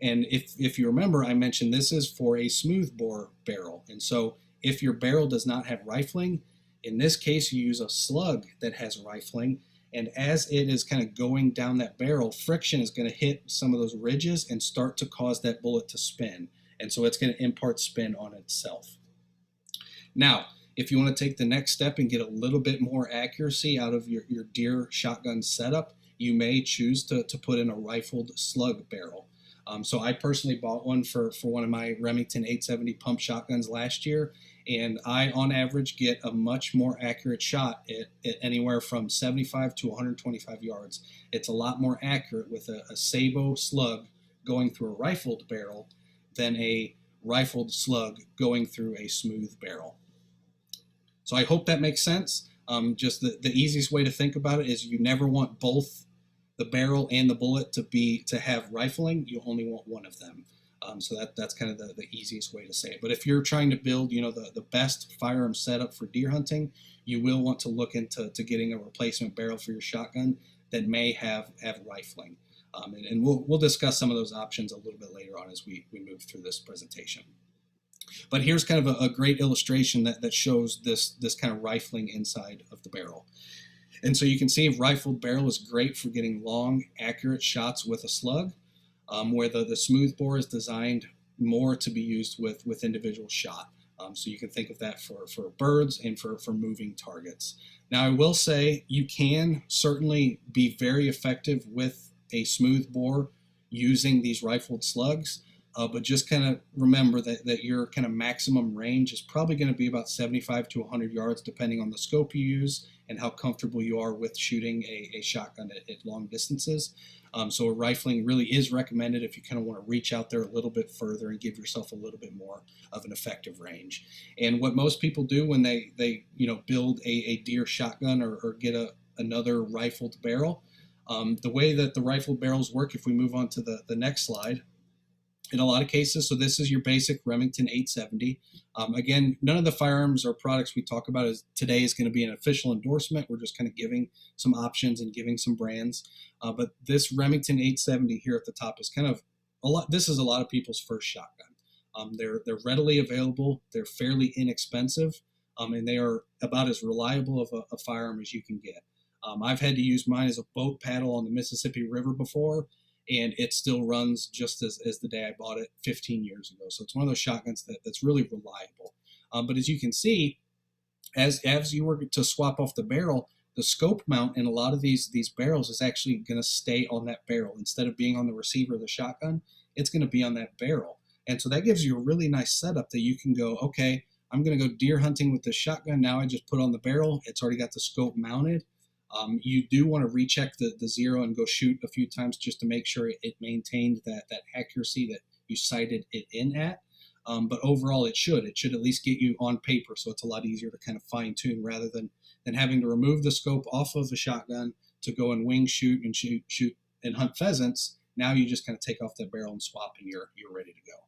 And if you remember, I mentioned this is for a smooth bore barrel. And so if your barrel does not have rifling, in this case, you use a slug that has rifling. And as it is kind of going down that barrel, friction is going to hit some of those ridges and start to cause that bullet to spin. And so it's going to impart spin on itself. Now, if you want to take the next step and get a little bit more accuracy out of your deer shotgun setup, you may choose to put in a rifled slug barrel. So I personally bought one for one of my Remington 870 pump shotguns last year, and I, on average, get a much more accurate shot at anywhere from 75 to 125 yards. It's a lot more accurate with a sabot slug going through a rifled barrel than a rifled slug going through a smooth barrel. So I hope that makes sense. Just the easiest way to think about it is you never want both the barrel and the bullet to have rifling. You only want one of them. So that's kind of the easiest way to say it. But if you're trying to build, the best firearm setup for deer hunting, you will want to look into getting a replacement barrel for your shotgun that may have rifling. And we'll discuss some of those options a little bit later on as we move through this presentation. But here's kind of a great illustration that shows this kind of rifling inside of the barrel. And so you can see a rifled barrel is great for getting long, accurate shots with a slug, where the smooth bore is designed more to be used with individual shot. So you can think of that for birds and for moving targets. Now, I will say you can certainly be very effective with a smooth bore using these rifled slugs, but just kind of remember that your kind of maximum range is probably going to be about 75 to 100 yards, depending on the scope you use and how comfortable you are with shooting a shotgun at long distances. So a rifling really is recommended if you kind of want to reach out there a little bit further and give yourself a little bit more of an effective range. And what most people do when they build a deer shotgun or get another rifled barrel, the way that the rifled barrels work, if we move on to the next slide, in a lot of cases, so this is your basic Remington 870. Again, none of the firearms or products we talk about today is going to be an official endorsement. We're just kind of giving some options and giving some brands. But this Remington 870 here at the top is kind of this is a lot of people's first shotgun. They're readily available. They're fairly inexpensive, and they are about as reliable of a firearm as you can get. I've had to use mine as a boat paddle on the Mississippi River before, and it still runs just as the day I bought it 15 years ago. So it's one of those shotguns that's really reliable. But as you can see, as you were to swap off the barrel, the scope mount in a lot of these barrels is actually going to stay on that barrel. Instead of being on the receiver of the shotgun, it's going to be on that barrel. And so that gives you a really nice setup that you can go, okay, I'm going to go deer hunting with this shotgun. Now I just put on the barrel. It's already got the scope mounted. You do want to recheck the zero and go shoot a few times just to make sure it maintained that accuracy that you sighted it in at. But overall, it should at least get you on paper, so it's a lot easier to kind of fine tune rather than having to remove the scope off of a shotgun to go and wing shoot and hunt pheasants. Now you just kind of take off that barrel and swap, and you're ready to go.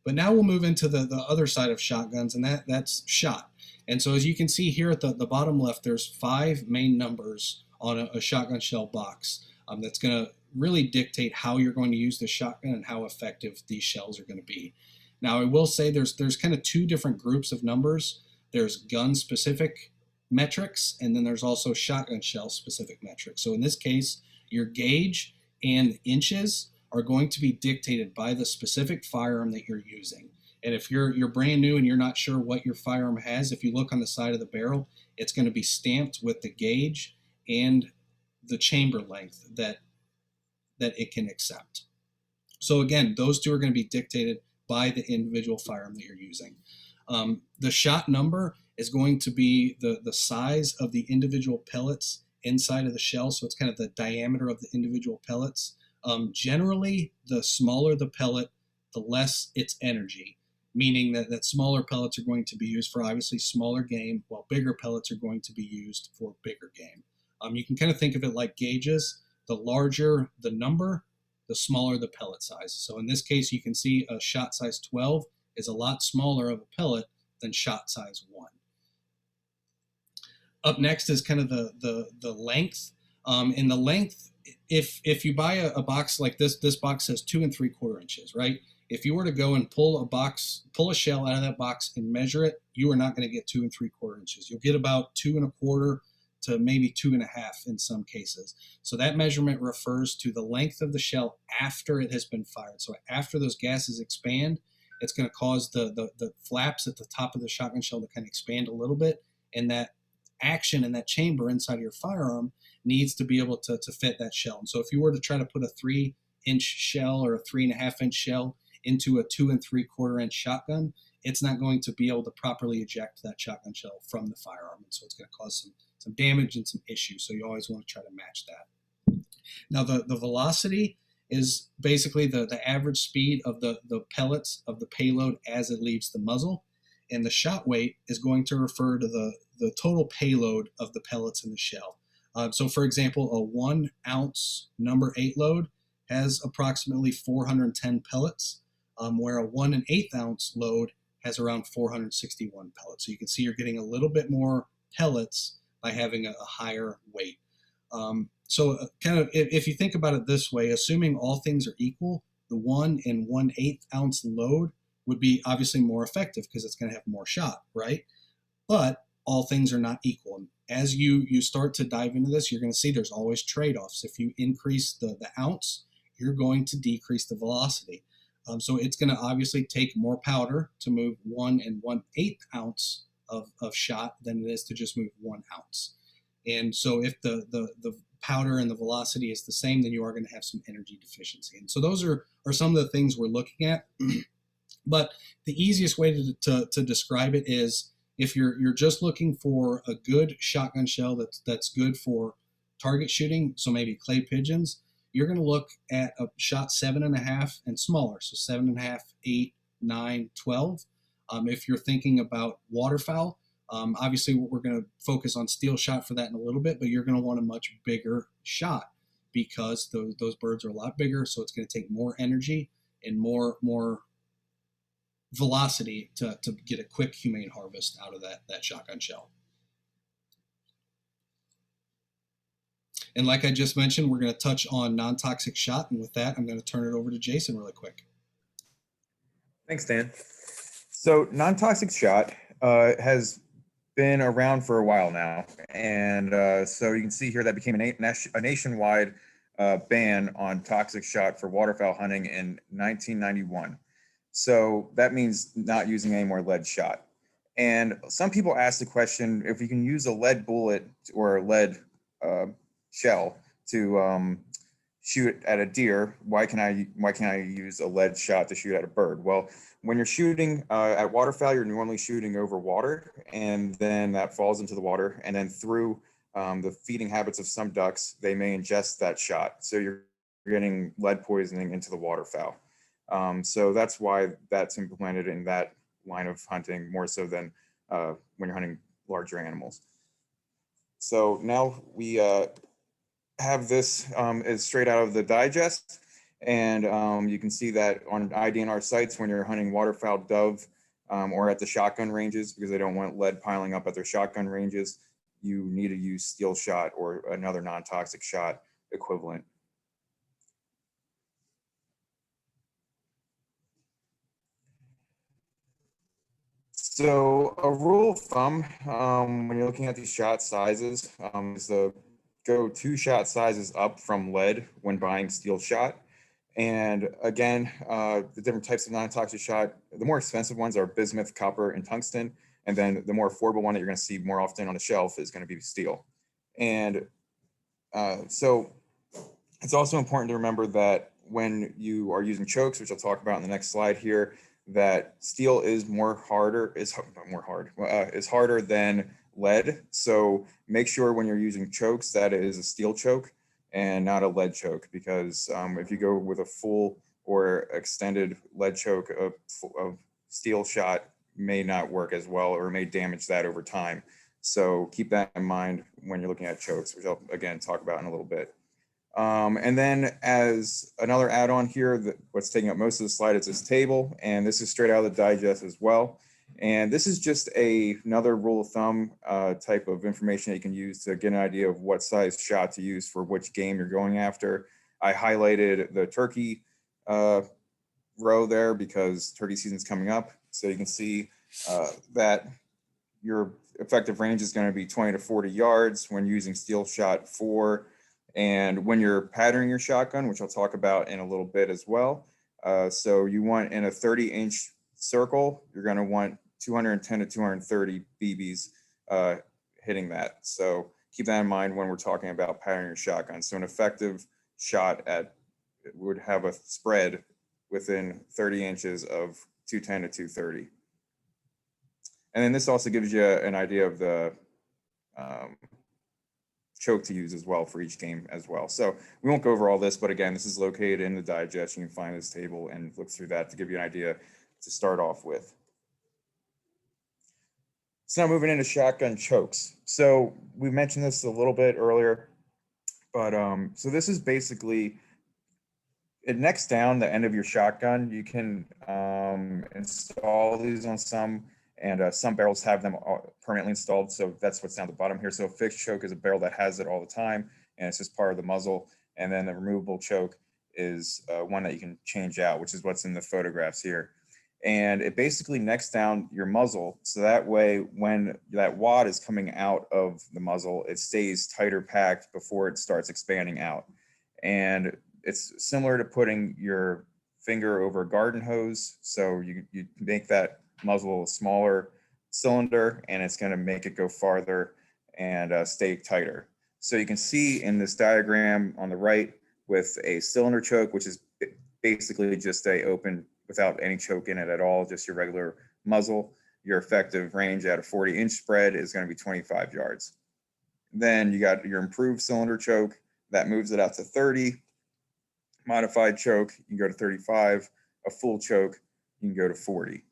But now we'll move into the other side of shotguns, and that's shot. And so as you can see here at the bottom left, there's 5 main numbers on a shotgun shell box that's going to really dictate how you're going to use the shotgun and how effective these shells are going to be. Now, I will say there's kind of 2 different groups of numbers. There's gun-specific metrics, and then there's also shotgun shell-specific metrics. So in this case, your gauge and inches are going to be dictated by the specific firearm that you're using. And if you're brand new and you're not sure what your firearm has, if you look on the side of the barrel, it's going to be stamped with the gauge and the chamber length that it can accept. So again, those 2 are going to be dictated by the individual firearm that you're using. The shot number is going to be the size of the individual pellets inside of the shell. So it's kind of the diameter of the individual pellets. Generally, the smaller the pellet, the less its energy, meaning that smaller pellets are going to be used for obviously smaller game, while bigger pellets are going to be used for bigger game. You can kind of think of it like gauges. The larger the number, the smaller the pellet size. So in this case, you can see a shot size 12 is a lot smaller of a pellet than shot size 1. Up next is kind of the length. In the length, if you buy a box like this box says 2 3/4 inches, right? If you were to go and pull a shell out of that box and measure it, you are not going to get 2 3/4 inches. You'll get about 2 1/4 to maybe 2 1/2 in some cases. So that measurement refers to the length of the shell after it has been fired. So after those gases expand, it's going to cause the flaps at the top of the shotgun shell to kind of expand a little bit, and that action in that chamber inside of your firearm needs to be able to fit that shell. And so if you were to try to put a 3-inch shell or a 3 1/2-inch shell into a 2 3/4 inch shotgun, it's not going to be able to properly eject that shotgun shell from the firearm. And so it's going to cause some damage and some issues. So you always want to try to match that. Now the velocity is basically the average speed of the pellets of the payload as it leaves the muzzle. And the shot weight is going to refer to the total payload of the pellets in the shell. So for example, a 1 ounce number 8 load has approximately 410 pellets, where a 1 1/8 ounce load has around 461 pellets. So you can see you're getting a little bit more pellets by having a higher weight. So kind of if you think about it this way, assuming all things are equal, the 1 1/8 ounce load would be obviously more effective because it's going to have more shot, right? But all things are not equal. And as you start to dive into this, you're going to see there's always trade-offs. If you increase the ounce, you're going to decrease the velocity. So it's going to obviously take more powder to move 1 1/8 ounce of shot than it is to just move 1 ounce. And so if the powder and the velocity is the same, then you are going to have some energy deficiency. And so those are some of the things we're looking at. But the easiest way to describe it is if you're just looking for a good shotgun shell that's good for target shooting, so maybe clay pigeons, you're going to look at a shot 7 1/2 and smaller, so 7 1/2, 8, 9, 12. If you're thinking about waterfowl, obviously we're going to focus on steel shot for that in a little bit, but you're going to want a much bigger shot because those birds are a lot bigger, so it's going to take more energy and more velocity to get a quick humane harvest out of that shotgun shell. And like I just mentioned, we're going to touch on non-toxic shot, and with that I'm going to turn it over to Jason really quick. Thanks, Dan. So non-toxic shot has been around for a while now, and so you can see here that became a nationwide ban on toxic shot for waterfowl hunting in 1991. So that means not using any more lead shot. And some people ask the question if you can use a lead bullet or a lead shell to shoot at a deer, why can't I use a lead shot to shoot at a bird? Well, when you're shooting at waterfowl, you're normally shooting over water, and then that falls into the water, and then through the feeding habits of some ducks, they may ingest that shot. So you're getting lead poisoning into the waterfowl. So that's why that's implemented in that line of hunting more so than when you're hunting larger animals. So now we have this is straight out of the digest, and you can see that on IDNR sites when you're hunting waterfowl, dove, or at the shotgun ranges, because they don't want lead piling up at their shotgun ranges, you need to use steel shot or another non-toxic shot equivalent. So a rule of thumb when you're looking at these shot sizes is to go 2 shot sizes up from lead when buying steel shot. And again, the different types of non-toxic shot, the more expensive ones are bismuth, copper, and tungsten. And then the more affordable one that you're going to see more often on the shelf is going to be steel. And so it's also important to remember that when you are using chokes, which I'll talk about in the next slide here, that steel is harder than lead. So make sure when you're using chokes that it is a steel choke and not a lead choke, because if you go with a full or extended lead choke, of steel shot may not work as well or may damage that over time. So keep that in mind when you're looking at chokes, which I'll again talk about in a little bit. And then as another add-on here, what's taking up most of the slide is this table, and this is straight out of the digest as well. And this is just another rule of thumb type of information that you can use to get an idea of what size shot to use for which game you're going after. I highlighted the turkey row there because turkey season's coming up. So you can see that your effective range is going to be 20 to 40 yards when using steel shot 4. And when you're patterning your shotgun, which I'll talk about in a little bit as well. So you want in a 30-inch circle, you're going to want 210 to 230 BBs hitting that. So keep that in mind when we're talking about patterning your shotgun. So an effective shot would have a spread within 30 inches of 210 to 230. And then this also gives you an idea of the choke to use as well for each game as well. So we won't go over all this, but again, this is located in the digest. You can find this table and look through that to give you an idea to start off with. So now moving into shotgun chokes. So we mentioned this a little bit earlier, but so this is basically, it necks down the end of your shotgun. You can install these on some, and some barrels have them permanently installed. So that's what's down the bottom here. So a fixed choke is a barrel that has it all the time, and it's just part of the muzzle. And then the removable choke is one that you can change out, which is what's in the photographs here. And it basically necks down your muzzle. So that way, when that wad is coming out of the muzzle, it stays tighter packed before it starts expanding out. And it's similar to putting your finger over a garden hose. So you make that muzzle a smaller cylinder, and it's going to make it go farther and stay tighter. So you can see in this diagram on the right with a cylinder choke, which is basically just a open without any choke in it at all, just your regular muzzle, your effective range at a 40-inch spread is going to be 25 yards. Then you got your improved cylinder choke that moves it out to 30. Modified choke, you can go to 35. A full choke, you can go to 40.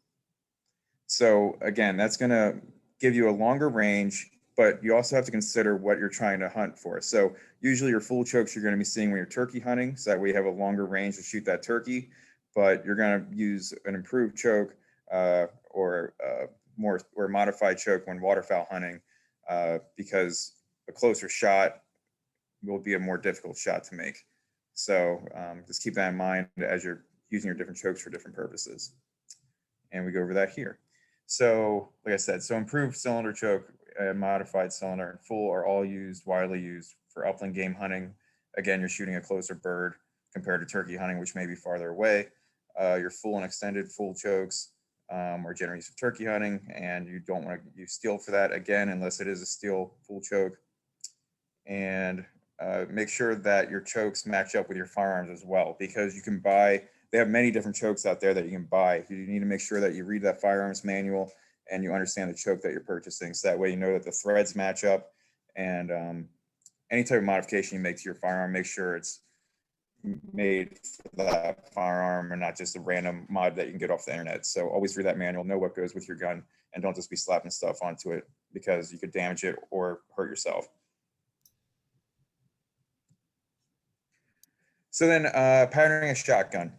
So again, that's going to give you a longer range, but you also have to consider what you're trying to hunt for. So usually your full chokes you're going to be seeing when you're turkey hunting, so that we have a longer range to shoot that turkey, but you're going to use an improved choke or a modified choke when waterfowl hunting because a closer shot will be a more difficult shot to make. So just keep that in mind as you're using your different chokes for different purposes. And we go over that here. So like I said, so improved cylinder choke and modified cylinder and full are all widely used for upland game hunting. Again, you're shooting a closer bird compared to turkey hunting, which may be farther away. Your full and extended full chokes are generally used for turkey hunting, and you don't want to use steel for that, again, unless it is a steel full choke. And make sure that your chokes match up with your firearms as well, because you can buy, they have many different chokes out there that you can buy. You need to make sure that you read that firearms manual and you understand the choke that you're purchasing. So that way you know that the threads match up, and any type of modification you make to your firearm, make sure it's made for that firearm and not just a random mod that you can get off the internet. So always read that manual, know what goes with your gun, and don't just be slapping stuff onto it, because you could damage it or hurt yourself. So then patterning a shotgun.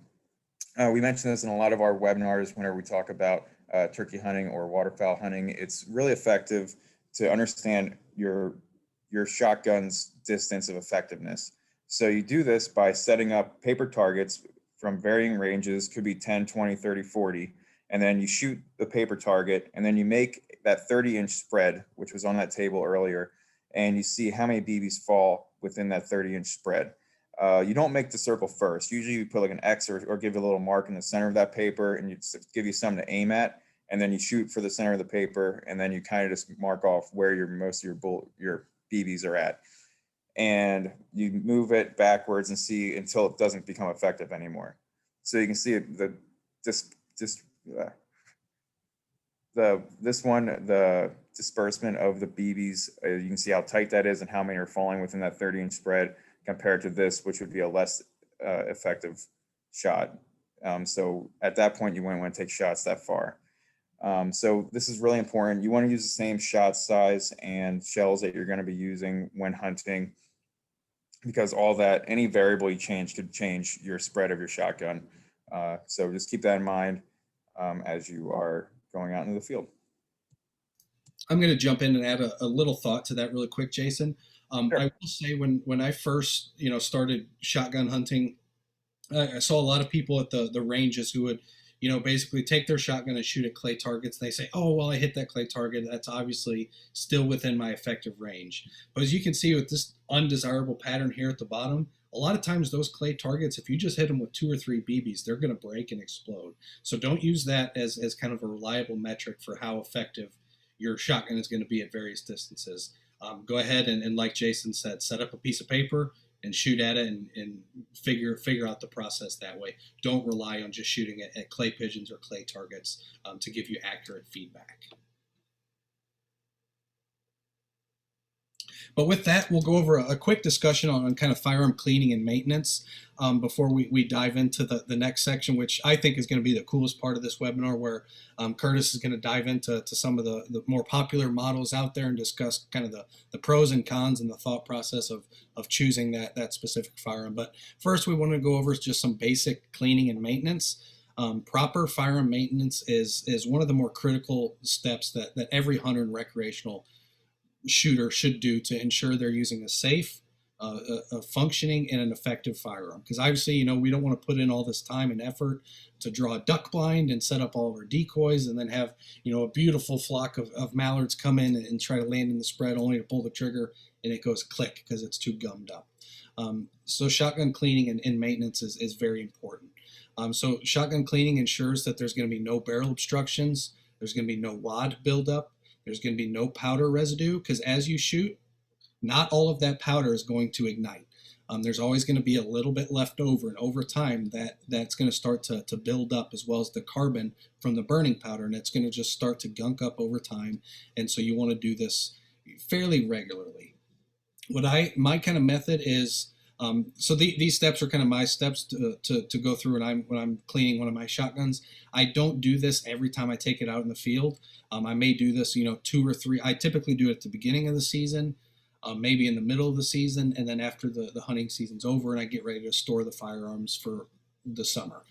We mentioned this in a lot of our webinars whenever we talk about turkey hunting or waterfowl hunting. It's really effective to understand your shotgun's distance of effectiveness. So you do this by setting up paper targets from varying ranges, could be 10, 20, 30, 40, and then you shoot the paper target, and then you make that 30-inch spread, which was on that table earlier, and you see how many BBs fall within that 30-inch spread. You don't make the circle first. Usually you put like an X or give a little mark in the center of that paper, and you give you something to aim at, and then you shoot for the center of the paper, and then you kind of just mark off where most of your BBs are at. And you move it backwards and see until it doesn't become effective anymore. So you can see the disbursement of the BBs. You can see how tight that is and how many are falling within that 30-inch spread, compared to this, which would be a less effective shot. So at that point, you wouldn't want to take shots that far. So this is really important. You want to use the same shot size and shells that you're going to be using when hunting, because all that, any variable you change could change your spread of your shotgun. So just keep that in mind as you are going out into the field. I'm going to jump in and add a little thought to that really quick, Jason. Sure. I will say when I first, started shotgun hunting, I saw a lot of people at the ranges who would, basically take their shotgun and shoot at clay targets. They say, oh, well, I hit that clay target. That's obviously still within my effective range. But as you can see with this undesirable pattern here at the bottom, a lot of times those clay targets, if you just hit them with 2 or 3 BBs, they're going to break and explode. So don't use that as kind of a reliable metric for how effective your shotgun is going to be at various distances. Go ahead and like Jason said, set up a piece of paper and shoot at it and figure out the process that way. Don't rely on just shooting at clay pigeons or clay targets to give you accurate feedback. But with that, we'll go over a quick discussion on kind of firearm cleaning and maintenance before we dive into the next section, which I think is going to be the coolest part of this webinar, where Curtis is going to dive into some of the more popular models out there and discuss kind of the pros and cons and the thought process of choosing that specific firearm. But first, we want to go over just some basic cleaning and maintenance. Proper firearm maintenance is one of the more critical steps that every hunter and recreational shooter should do to ensure they're using a safe, a functioning, and an effective firearm. Because obviously, we don't want to put in all this time and effort to draw a duck blind and set up all of our decoys and then have, a beautiful flock of mallards come in and try to land in the spread only to pull the trigger and it goes click because it's too gummed up. So shotgun cleaning and maintenance is very important. So shotgun cleaning ensures that there's going to be no barrel obstructions, there's going to be no wad buildup, there's going to be no powder residue, because as you shoot, not all of that powder is going to ignite. There's always going to be a little bit left over, and over time that's going to start to build up, as well as the carbon from the burning powder, and it's going to just start to gunk up over time. And so you want to do this fairly regularly. My kind of method is, so these steps are kind of my steps to go through when I'm cleaning one of my shotguns. I don't do this every time I take it out in the field. I may do this, 2 or 3. I typically do it at the beginning of the season, maybe in the middle of the season, and then after the hunting season's over and I get ready to store the firearms for the summer.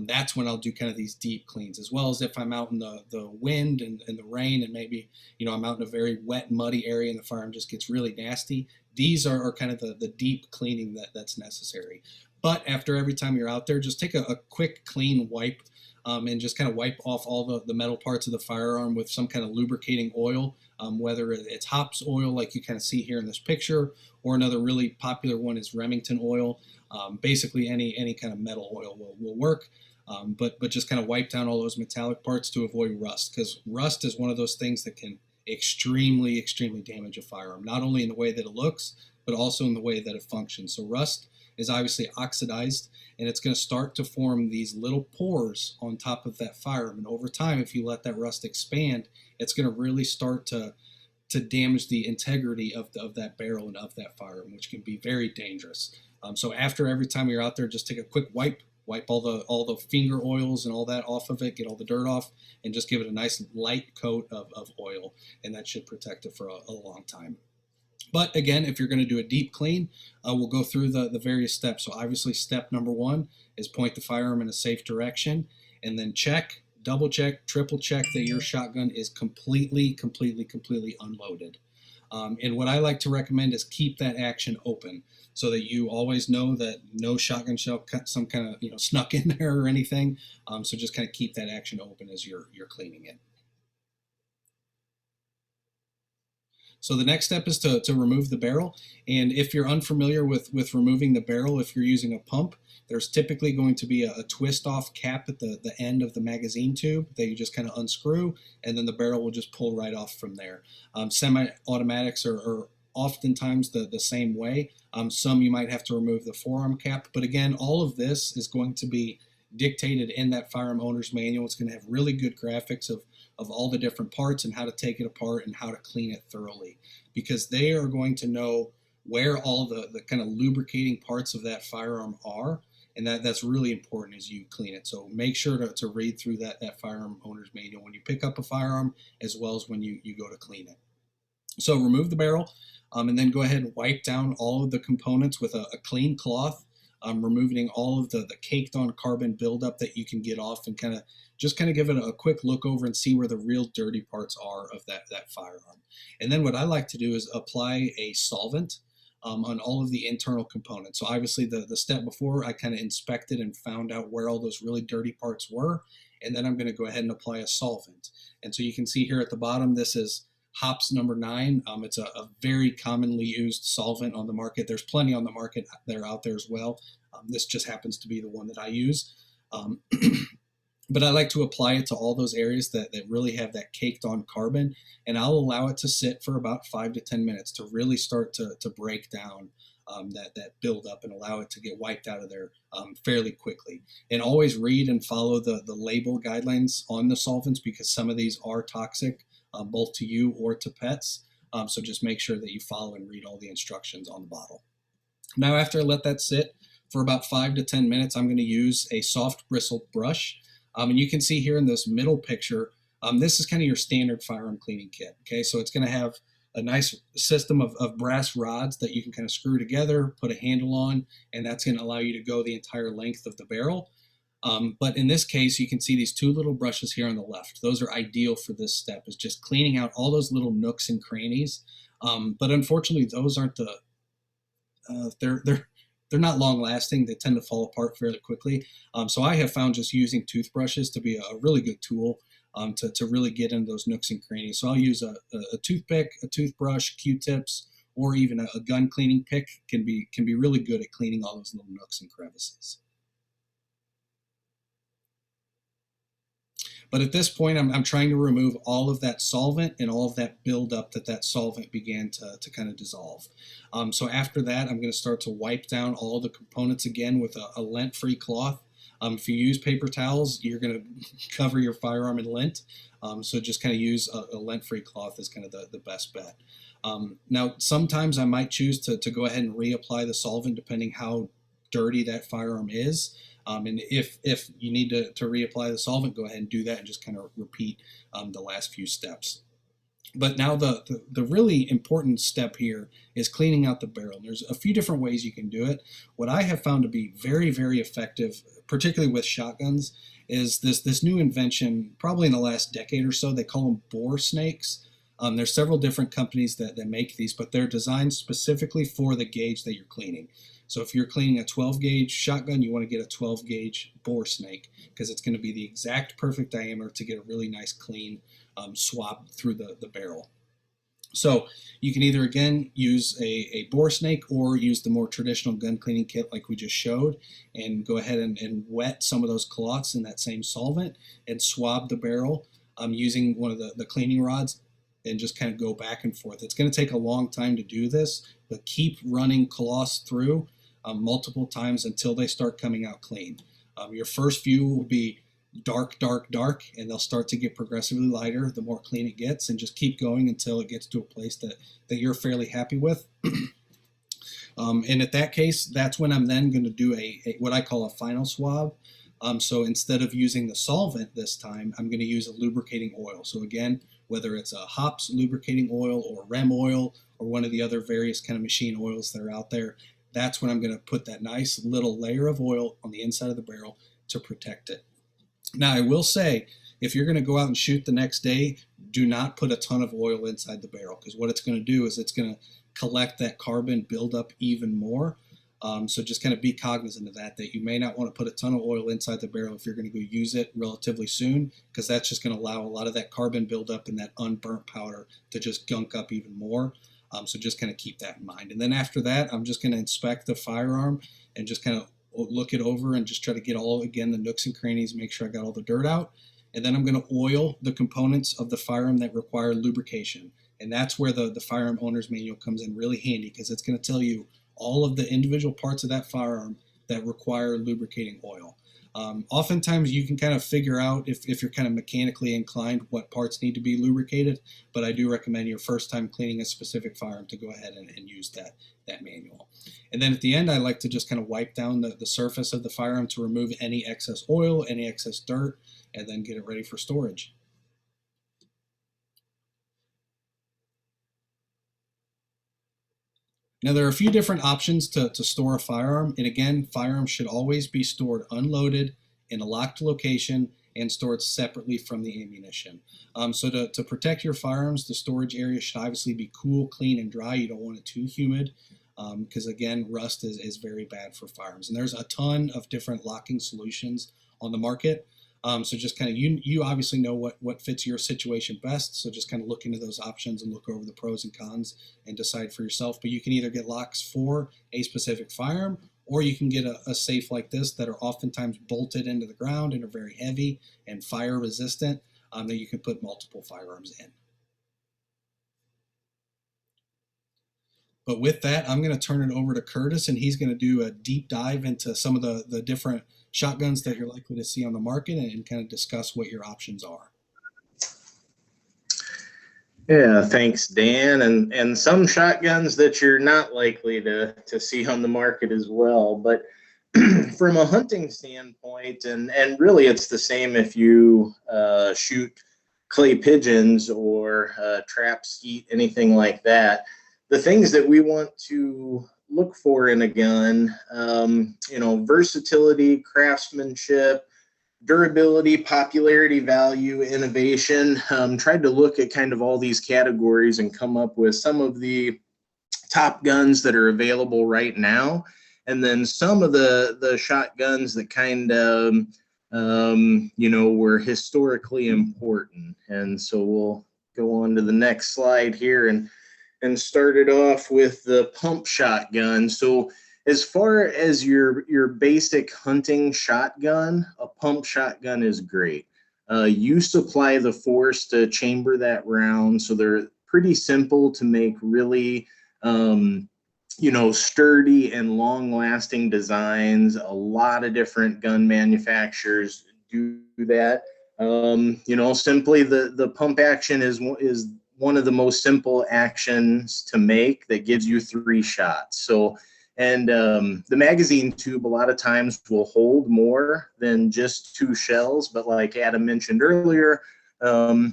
That's when I'll do kind of these deep cleans, as well as if I'm out in the wind and the rain, and maybe, I'm out in a very wet, muddy area and the firearm just gets really nasty. These are kind of the deep cleaning that's necessary. But after every time you're out there, just take a quick clean wipe and just kind of wipe off all the metal parts of the firearm with some kind of lubricating oil, whether it's hops oil like you kind of see here in this picture, or another really popular one is Remington oil. Basically any kind of metal oil will work, but just kind of wipe down all those metallic parts to avoid rust, because rust is one of those things that can extremely damage a firearm, not only in the way that it looks, but also in the way that it functions. So rust is obviously oxidized, and it's going to start to form these little pores on top of that firearm. And over time, if you let that rust expand, it's going to really start to damage the integrity of that barrel and of that firearm, which can be very dangerous. So after every time you're out there, just take a quick wipe all the finger oils and all that off of it, get all the dirt off, and just give it a nice light coat of oil, and that should protect it for a long time. But again, if you're going to do a deep clean, we'll go through the various steps. So obviously step number 1 is point the firearm in a safe direction, and then check, double check, triple check that your shotgun is completely unloaded. And what I like to recommend is keep that action open so that you always know that no shotgun shell cut some kind of snuck in there or anything. So just kind of keep that action open as you're cleaning it. So the next step is to remove the barrel. And if you're unfamiliar with removing the barrel, if you're using a pump, there's typically going to be a twist off cap at the end of the magazine tube that you just kind of unscrew, and then the barrel will just pull right off from there. Semi-automatics are oftentimes the same way. Some you might have to remove the forearm cap, but again, all of this is going to be dictated in that firearm owner's manual. It's going to have really good graphics of all the different parts and how to take it apart and how to clean it thoroughly, because they are going to know where all the kind of lubricating parts of that firearm are, and that's really important as you clean it. So make sure to read through that firearm owner's manual when you pick up a firearm, as well as when you go to clean it. So remove the barrel, and then go ahead and wipe down all of the components with a clean cloth, removing all of the caked on carbon buildup that you can get off, and kind of give it a quick look over and see where the real dirty parts are of that firearm. And then what I like to do is apply a solvent on all of the internal components. So obviously the step before, I kind of inspected and found out where all those really dirty parts were, and then I'm going to go ahead and apply a solvent. And so you can see here at the bottom, this is Hops number 9. It's a very commonly used solvent on the market. There's plenty on the market that are out there as well. This just happens to be the one that I use. But I like to apply it to all those areas that really have that caked on carbon, and I'll allow it to sit for about 5 to 10 minutes to really start to break down that buildup and allow it to get wiped out of there fairly quickly. And always read and follow the label guidelines on the solvents, because some of these are toxic, both to you or to pets. So just make sure that you follow and read all the instructions on the bottle. Now, after I let that sit for about 5 to 10 minutes, I'm going to use a soft bristle brush. And you can see here in this middle picture, this is kind of your standard firearm cleaning kit. Okay, so it's going to have a nice system of brass rods that you can kind of screw together, put a handle on, and that's going to allow you to go the entire length of the barrel. But in this case, you can see these 2 little brushes here on the left. Those are ideal for this step, is just cleaning out all those little nooks and crannies. But unfortunately, those aren't they're not long lasting. They tend to fall apart fairly quickly. So I have found just using toothbrushes to be a really good tool to really get into those nooks and crannies. So I'll use a toothpick, a toothbrush, Q-tips, or even a gun cleaning pick can be really good at cleaning all those little nooks and crevices. But at this point, I'm trying to remove all of that solvent and all of that buildup that solvent began to kind of dissolve. So after that, I'm going to start to wipe down all the components again with a lint-free cloth. If you use paper towels, you're going to cover your firearm in lint. So just kind of use a lint-free cloth is kind of the best bet. Now, sometimes I might choose to go ahead and reapply the solvent depending how dirty that firearm is. And if you need to reapply the solvent, go ahead and do that and just kind of repeat the last few steps. But now the really important step here is cleaning out the barrel. There's a few different ways you can do it. What I have found to be very, very effective, particularly with shotguns, is this new invention, probably in the last decade or so. They call them bore snakes. There's several different companies that make these, but they're designed specifically for the gauge that you're cleaning. So if you're cleaning a 12 gauge shotgun, you want to get a 12 gauge bore snake, because it's going to be the exact perfect diameter to get a really nice clean swab through the barrel. So you can either, again, use a bore snake or use the more traditional gun cleaning kit like we just showed, and go ahead and wet some of those cloths in that same solvent and swab the barrel using one of the cleaning rods. and just kind of go back and forth. It's going to take a long time to do this, but keep running cloths through multiple times until they start coming out clean. Your first few will be dark, dark, dark, and they'll start to get progressively lighter the more clean it gets, and just keep going until it gets to a place that you're fairly happy with. And at that case, that's when I'm then going to do a what I call a final swab. So instead of using the solvent this time, I'm going to use a lubricating oil. So again, whether it's a hops lubricating oil or REM oil or one of the other various kind of machine oils that are out there, that's when I'm going to put that nice little layer of oil on the inside of the barrel to protect it. Now, I will say, if you're going to go out and shoot the next day, do not put a ton of oil inside the barrel, because what it's going to do is it's going to collect that carbon buildup even more. So just kind of be cognizant of that you may not want to put a ton of oil inside the barrel if you're going to go use it relatively soon, because that's just going to allow a lot of that carbon buildup and that unburnt powder to just gunk up even more. So just kind of keep that in mind. And then after that, I'm just going to inspect the firearm and just kind of look it over and just try to get the nooks and crannies, make sure I got all the dirt out. And then I'm going to oil the components of the firearm that require lubrication. And that's where the firearm owner's manual comes in really handy, because it's going to tell you all of the individual parts of that firearm that require lubricating oil. Oftentimes you can kind of figure out if you're kind of mechanically inclined what parts need to be lubricated, but I do recommend your first time cleaning a specific firearm to go ahead and use that manual. And then at the end, I like to just kind of wipe down the surface of the firearm to remove any excess oil, any excess dirt, and then get it ready for storage. Now, there are a few different options to store a firearm. And again, firearms should always be stored unloaded in a locked location and stored separately from the ammunition. So to protect your firearms, the storage area should obviously be cool, clean, and dry. You don't want it too humid, because again, rust is very bad for firearms. And there's a ton of different locking solutions on the market. So just kind of, you obviously know what fits your situation best. So just kind of look into those options and look over the pros and cons and decide for yourself. But you can either get locks for a specific firearm, or you can get a safe like this that are oftentimes bolted into the ground and are very heavy and fire resistant, that you can put multiple firearms in. But with that, I'm going to turn it over to Curtis, and he's going to do a deep dive into some of the different shotguns that you're likely to see on the market and kind of discuss what your options are. Yeah, thanks, Dan. And some shotguns that you're not likely to see on the market as well. But from a hunting standpoint, and really it's the same if you shoot clay pigeons or trap skeet, anything like that. The things that we want to look for in a gun, versatility, craftsmanship, durability, popularity, value, innovation. Tried to look at kind of all these categories and come up with some of the top guns that are available right now, and then some of the shotguns that kind of were historically important. And so we'll go on to the next slide here and started off with the pump shotgun. So as far as your basic hunting shotgun, a pump shotgun is great. You supply the force to chamber that round, so they're pretty simple to make, really sturdy and long-lasting designs. A lot of different gun manufacturers do that. Simply the pump action is one of the most simple actions to make that gives you 3 shots. So, and the magazine tube a lot of times will hold more than just 2 shells, but like Adam mentioned earlier, or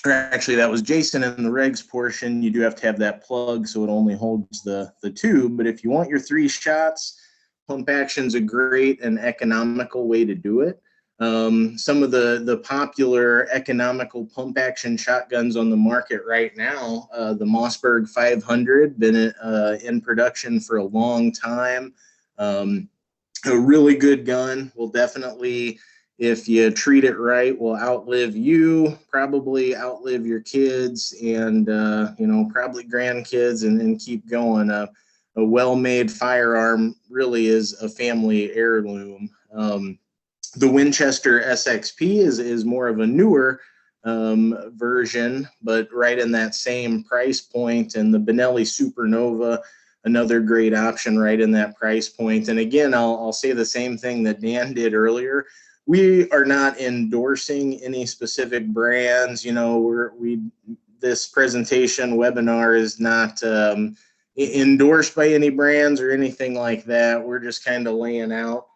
actually that was Jason in the regs portion, you do have to have that plug so it only holds the tube. But if you want your 3 shots, pump action's a great and economical way to do it. Some of the popular economical pump action shotguns on the market right now, the Mossberg 500, been in production for a long time. A really good gun. Will definitely, if you treat it right, will outlive you, probably outlive your kids, and probably grandkids, and keep going. A well-made firearm really is a family heirloom. The Winchester SXP is more of a newer version, but right in that same price point. And the Benelli Supernova, another great option right in that price point. And again, I'll say the same thing that Dan did earlier. We are not endorsing any specific brands. You know, this presentation webinar is not endorsed by any brands or anything like that. We're just kind of laying out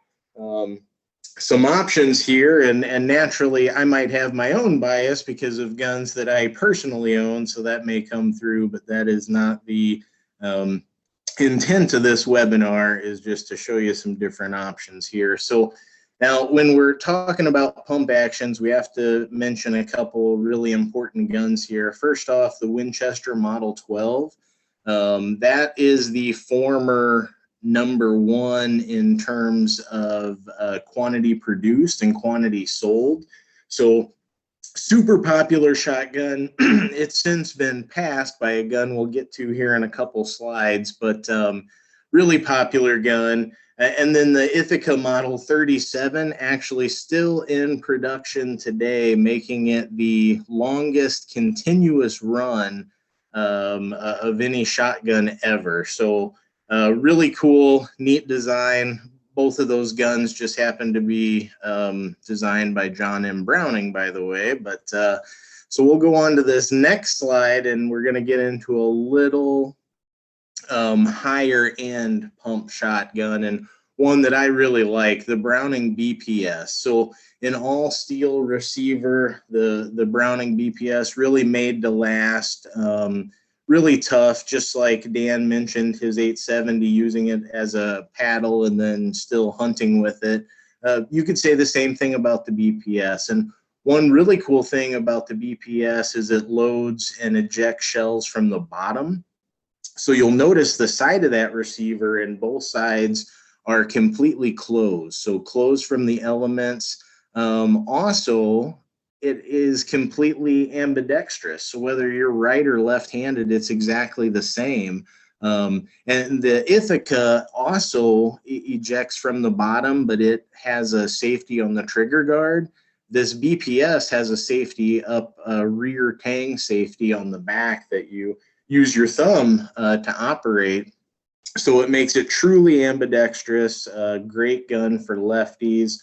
some options here, and naturally I might have my own bias because of guns that I personally own, so that may come through, but that is not the intent of this webinar, is just to show you some different options here. So now when we're talking about pump actions, we have to mention a couple really important guns here. First off, the Winchester Model 12. That is the former #1 in terms of quantity produced and quantity sold. So super popular shotgun. It's since been passed by a gun we'll get to here in a couple slides, but really popular gun. And then the Ithaca Model 37, actually still in production today, making it the longest continuous run of any shotgun ever. So really cool, neat design. Both of those guns just happen to be designed by John M. Browning, by the way. But so we'll go on to this next slide, and we're going to get into a little higher end pump shotgun, and one that I really like, the Browning BPS. So an all steel receiver, the Browning BPS, really made to last. Really tough, just like Dan mentioned his 870, using it as a paddle and then still hunting with it. You could say the same thing about the BPS. And one really cool thing about the BPS is it loads and ejects shells from the bottom. So you'll notice the side of that receiver and both sides are completely closed. So closed from the elements. Also, it is completely ambidextrous. So whether you're right or left-handed, it's exactly the same. And the Ithaca also ejects from the bottom, but it has a safety on the trigger guard. This BPS has a safety up, a rear tang safety on the back that you use your thumb to operate. So it makes it truly ambidextrous, great gun for lefties.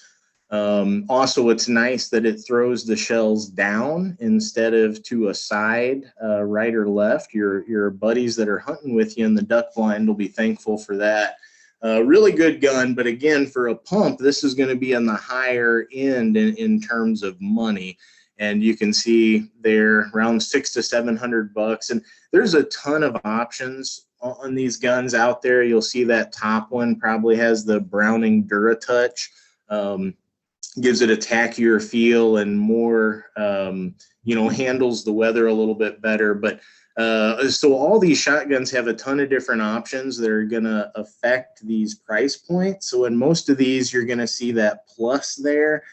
Also, it's nice that it throws the shells down instead of to a side, right or left. Your buddies that are hunting with you in the duck blind will be thankful for that. Really good gun, but again, for a pump, this is going to be on the higher end in terms of money. And you can see they're around $600 to $700. And there's a ton of options on these guns out there. You'll see that top one probably has the Browning DuraTouch. Gives it a tackier feel and more, handles the weather a little bit better. But so all these shotguns have a ton of different options that are going to affect these price points. So in most of these, you're going to see that plus there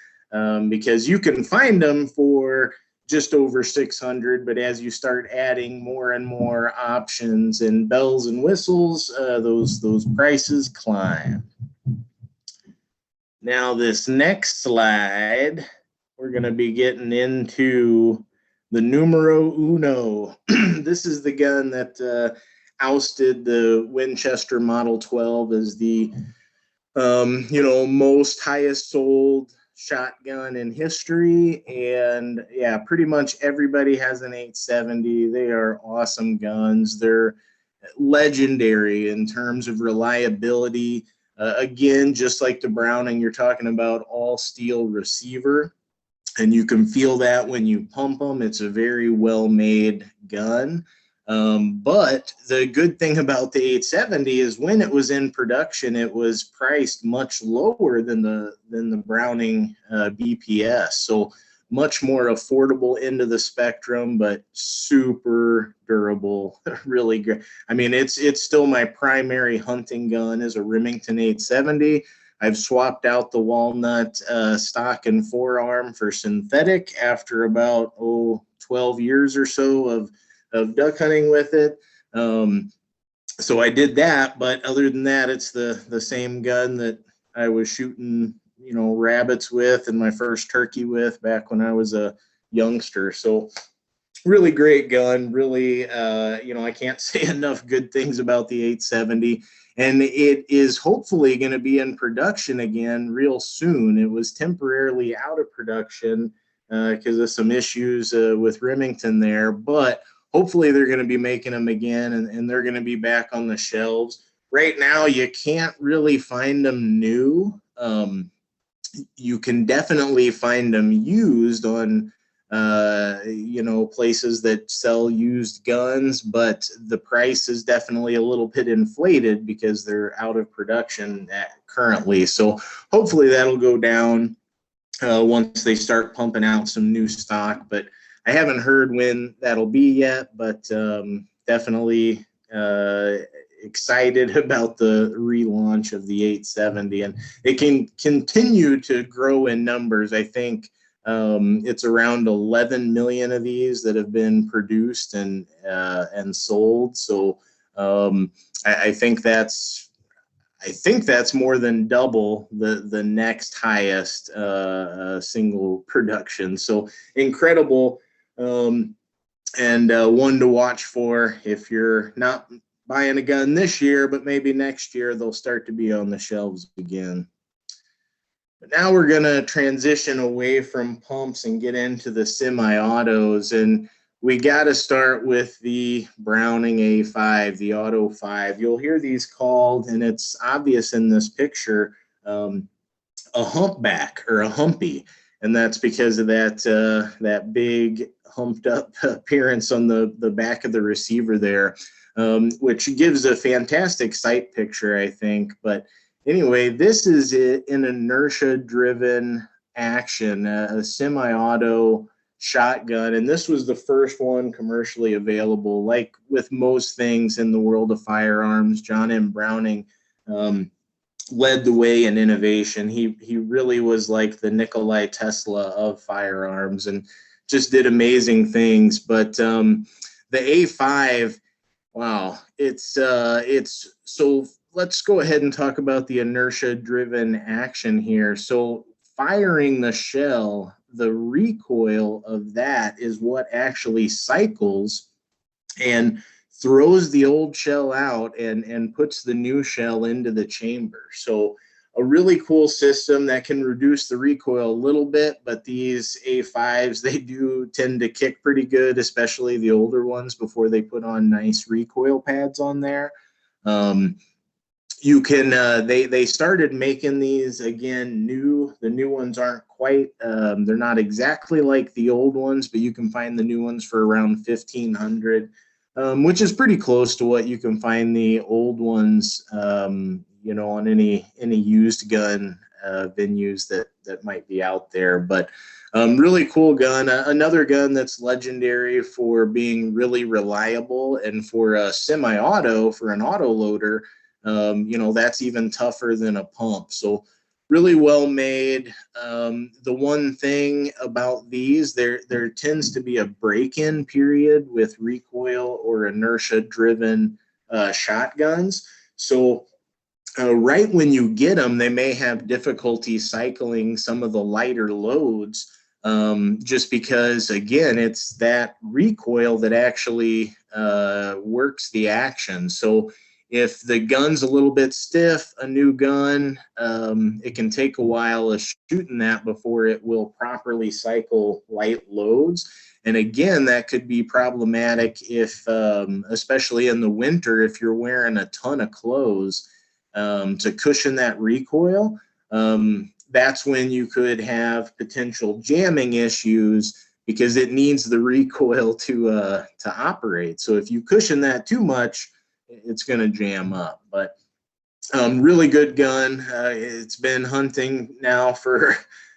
because you can find them for just over $600. But as you start adding more and more options and bells and whistles, those prices climb. Now this next slide, we're going to be getting into the numero uno. This is the gun that ousted the Winchester Model 12 as the, most highest sold shotgun in history. And yeah, pretty much everybody has an 870. They are awesome guns. They're legendary in terms of reliability. Again, just like the Browning, you're talking about all steel receiver, and you can feel that when you pump them. It's a very well-made gun. But the good thing about the 870 is when it was in production, it was priced much lower than the Browning BPS. So much more affordable end of the spectrum, but super durable, really great. I mean, it's still my primary hunting gun is a Remington 870. I've swapped out the walnut stock and forearm for synthetic after about 12 years or so of duck hunting with it. So I did that, but other than that, it's the same gun that I was shooting rabbits with and my first turkey with back when I was a youngster. So really great gun. Really, you know, I can't say enough good things about the 870. And it is hopefully going to be in production again real soon. It was temporarily out of production because of some issues with Remington there, but hopefully they're going to be making them again, and they're going to be back on the shelves. Right now, you can't really find them new. You can definitely find them used on you know, places that sell used guns, but the price is definitely a little bit inflated because they're out of production currently. So hopefully that'll go down once they start pumping out some new stock, but I haven't heard when that'll be yet, but definitely excited about the relaunch of the 870, and it can continue to grow in numbers. I think it's around 11 million of these that have been produced and sold. So I think that's more than double the next highest single production. So incredible, and one to watch for if you're not buying a gun this year, but maybe next year they'll start to be on the shelves again. But now we're going to transition away from pumps and get into the semi-autos. And we got to start with the Browning A5, the Auto 5. You'll hear these called, and it's obvious in this picture, a humpback or a humpy. And that's because of that big humped up appearance on the back of the receiver there, which gives a fantastic sight picture, I think. But anyway, this is an inertia-driven action, a semi-auto shotgun, and this was the first one commercially available. Like with most things in the world of firearms, John M. Browning led the way in innovation. He really was like the Nikola Tesla of firearms and just did amazing things. But the A5, wow, it's so. Let's go ahead and talk about the inertia-driven action here. So firing the shell, the recoil of that is what actually cycles and throws the old shell out and puts the new shell into the chamber. So a really cool system that can reduce the recoil a little bit, but these A5s, they do tend to kick pretty good, especially the older ones before they put on nice recoil pads on there. You can they started making these again new. The new ones aren't quite they're not exactly like the old ones, but you can find the new ones for around $1,500, which is pretty close to what you can find the old ones, you know, on any used gun venues that might be out there. But really cool gun. Another gun that's legendary for being really reliable, and for a semi-auto, for an auto loader, you know, that's even tougher than a pump. So really well made. The one thing about these, there tends to be a break-in period with recoil or inertia-driven shotguns. So right when you get them, they may have difficulty cycling some of the lighter loads, just because, again, it's that recoil that actually works the action. So if the gun's a little bit stiff, a new gun, it can take a while of shooting that before it will properly cycle light loads. And again, that could be problematic if, especially in the winter, if you're wearing a ton of clothes to cushion that recoil. That's when you could have potential jamming issues because it needs the recoil to operate. So if you cushion that too much, it's going to jam up. But really good gun. It's been hunting now for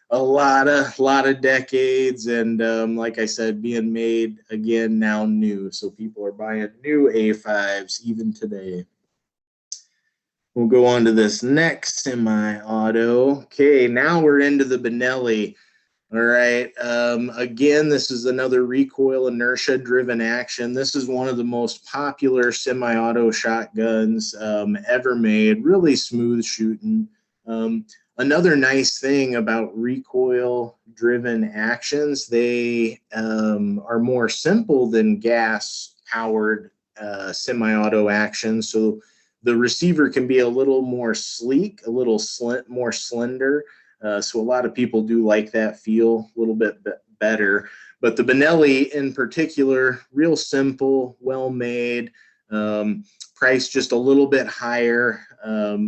a lot of decades, and like I said, being made again now new. So people are buying new A5s even today. We'll go on to this next semi-auto. Okay, now we're into the Benelli. All right. Again, this is another recoil inertia-driven action. This is one of the most popular semi-auto shotguns ever made. Really smooth shooting. Another nice thing about recoil-driven actions, they are more simple than gas-powered semi-auto actions. So the receiver can be a little more sleek, a little more slender. So a lot of people do like that feel a little bit better. But the Benelli in particular, real simple, well-made, priced just a little bit higher,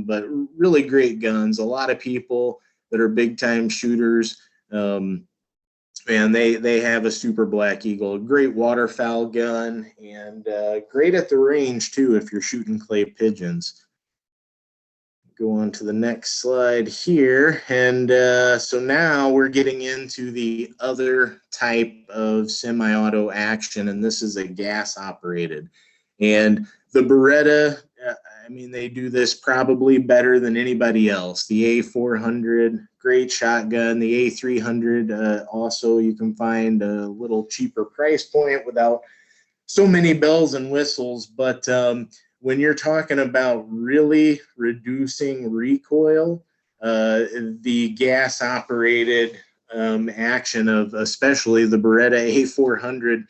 but really great guns. A lot of people that are big-time shooters, and they have a Super Black Eagle, a great waterfowl gun, and great at the range too if you're shooting clay pigeons. Go on to the next slide here, and so now we're getting into the other type of semi-auto action, and this is a gas-operated. And the Beretta, I mean, they do this probably better than anybody else. The A400, great shotgun. The A300, also you can find a little cheaper price point without so many bells and whistles. But when you're talking about really reducing recoil, the gas-operated action of especially the Beretta A400,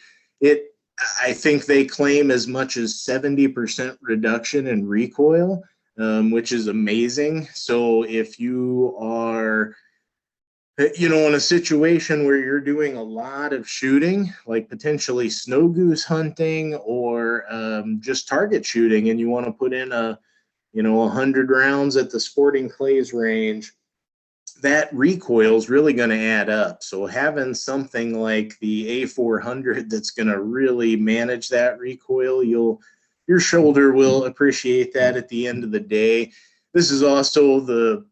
I think they claim as much as 70% reduction in recoil, which is amazing. So if you are, in a situation where you're doing a lot of shooting, like potentially snow goose hunting or just target shooting, and you want to put in 100 rounds at the Sporting Clays range, that recoil is really going to add up. So having something like the A400 that's going to really manage that recoil, your shoulder will appreciate that at the end of the day. This is also the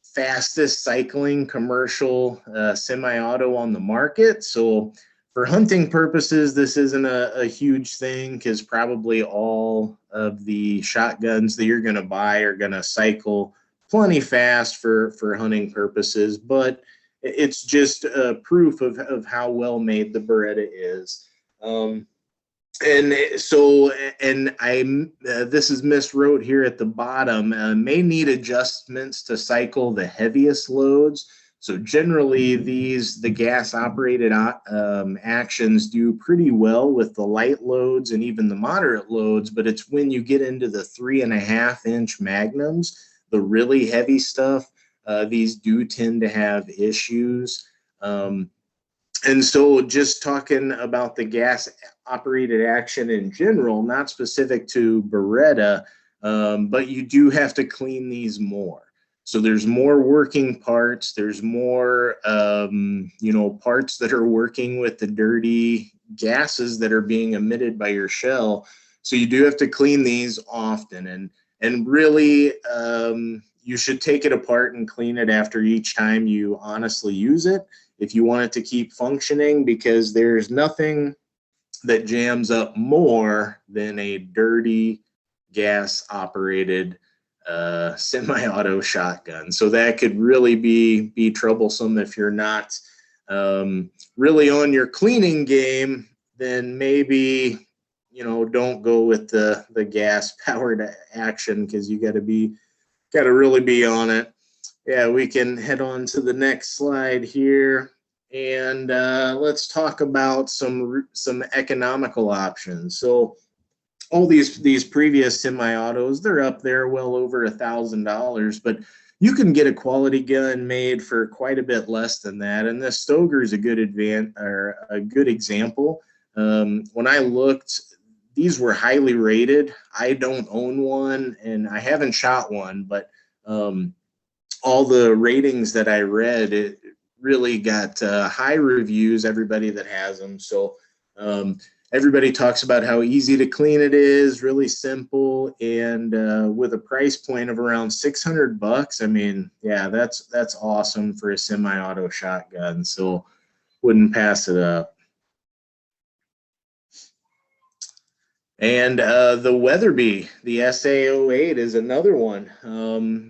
fastest cycling commercial semi-auto on the market. So for hunting purposes, this isn't a huge thing because probably all of the shotguns that you're going to buy are going to cycle plenty fast for hunting purposes, but it's just proof of how well made the Beretta is. This is miswrote here at the bottom, may need adjustments to cycle the heaviest loads. So generally the gas operated actions do pretty well with the light loads and even the moderate loads, but it's when you get into the 3.5-inch magnums, the really heavy stuff, these do tend to have issues. And so just talking about the gas operated action in general, not specific to Beretta, but you do have to clean these more. So there's more working parts. There's more, parts that are working with the dirty gases that are being emitted by your shell. So you do have to clean these often. And really, you should take it apart and clean it after each time you honestly use it if you want it to keep functioning, because there's nothing that jams up more than a dirty gas-operated semi-auto shotgun. So that could really be troublesome if you're not really on your cleaning game. Then maybe don't go with the gas-powered action, because you got to really be on it. Yeah, we can head on to the next slide here, and let's talk about some economical options. So all these previous semi-autos, they're up there well over $1,000, but you can get a quality gun made for quite a bit less than that. And this Stoeger is a good example. When I looked, these were highly rated. I don't own one, and I haven't shot one, but all the ratings that I read, it really got high reviews, everybody that has them. So everybody talks about how easy to clean it is, really simple, and with a price point of around $600. I mean, yeah, that's awesome for a semi-auto shotgun. So wouldn't pass it up. And the Weatherby, the SA08 is another one.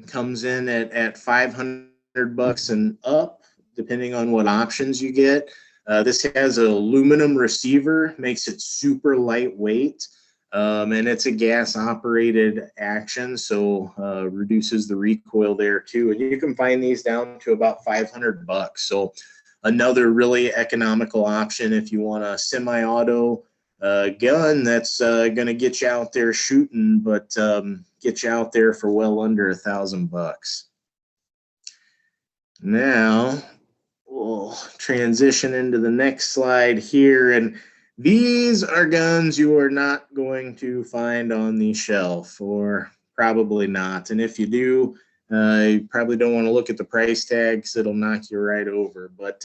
Comes in at $500 and up, depending on what options you get. This has an aluminum receiver, makes it super lightweight. And it's a gas operated action, so reduces the recoil there too. And you can find these down to about $500. So another really economical option if you want a semi-auto gun that's going to get you out there shooting, but get you out there for well under $1,000. Now we'll transition into the next slide here, and these are guns you are not going to find on the shelf, or probably not. And if you do, you probably don't want to look at the price tag because it'll knock you right over. But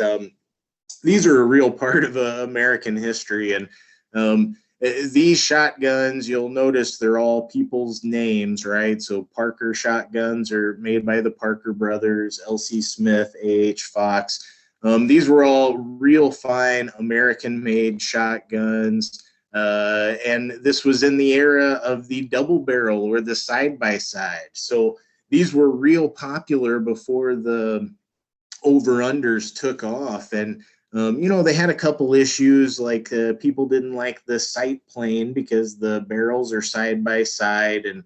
these are a real part of American history. And these shotguns, you'll notice they're all people's names, right? So Parker shotguns are made by the Parker brothers, L.C. Smith, A.H. Fox. These were all real fine American-made shotguns, and this was in the era of the double barrel or the side-by-side. So these were real popular before the over-unders took off. And they had a couple issues, like people didn't like the sight plane because the barrels are side-by-side, and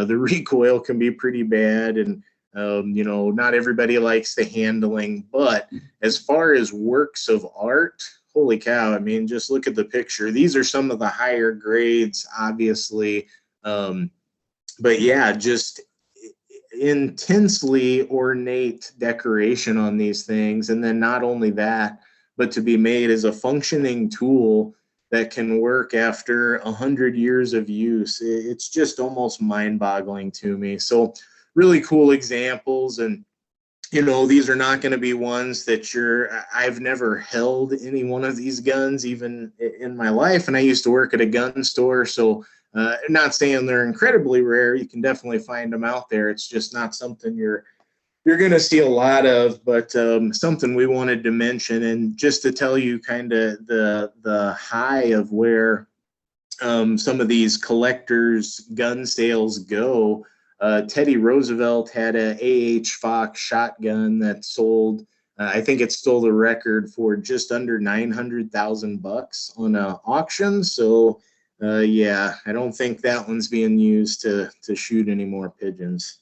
the recoil can be pretty bad. And not everybody likes the handling, but as far as works of art, holy cow, I mean, just look at the picture. These are some of the higher grades, obviously. But yeah, just intensely ornate decoration on these things. And then not only that, but to be made as a functioning tool that can work after 100 years of use. It's just almost mind-boggling to me. So really cool examples. And these are not going to be ones that I've never held any one of these guns even in my life, and I used to work at a gun store, so not saying they're incredibly rare. You can definitely find them out there. It's just not something you're going to see a lot of, but something we wanted to mention. And just to tell you kind of the high of where some of these collectors gun sales go. Teddy Roosevelt had a A.H. Fox shotgun that sold, I think it stole the record for just under $900,000 on an auction. So yeah, I don't think that one's being used to shoot any more pigeons.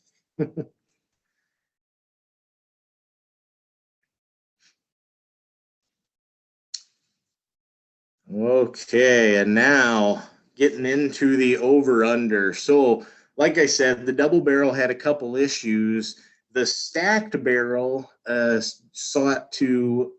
Okay, and now getting into the over-under. So, like I said, the double barrel had a couple issues. The stacked barrel sought to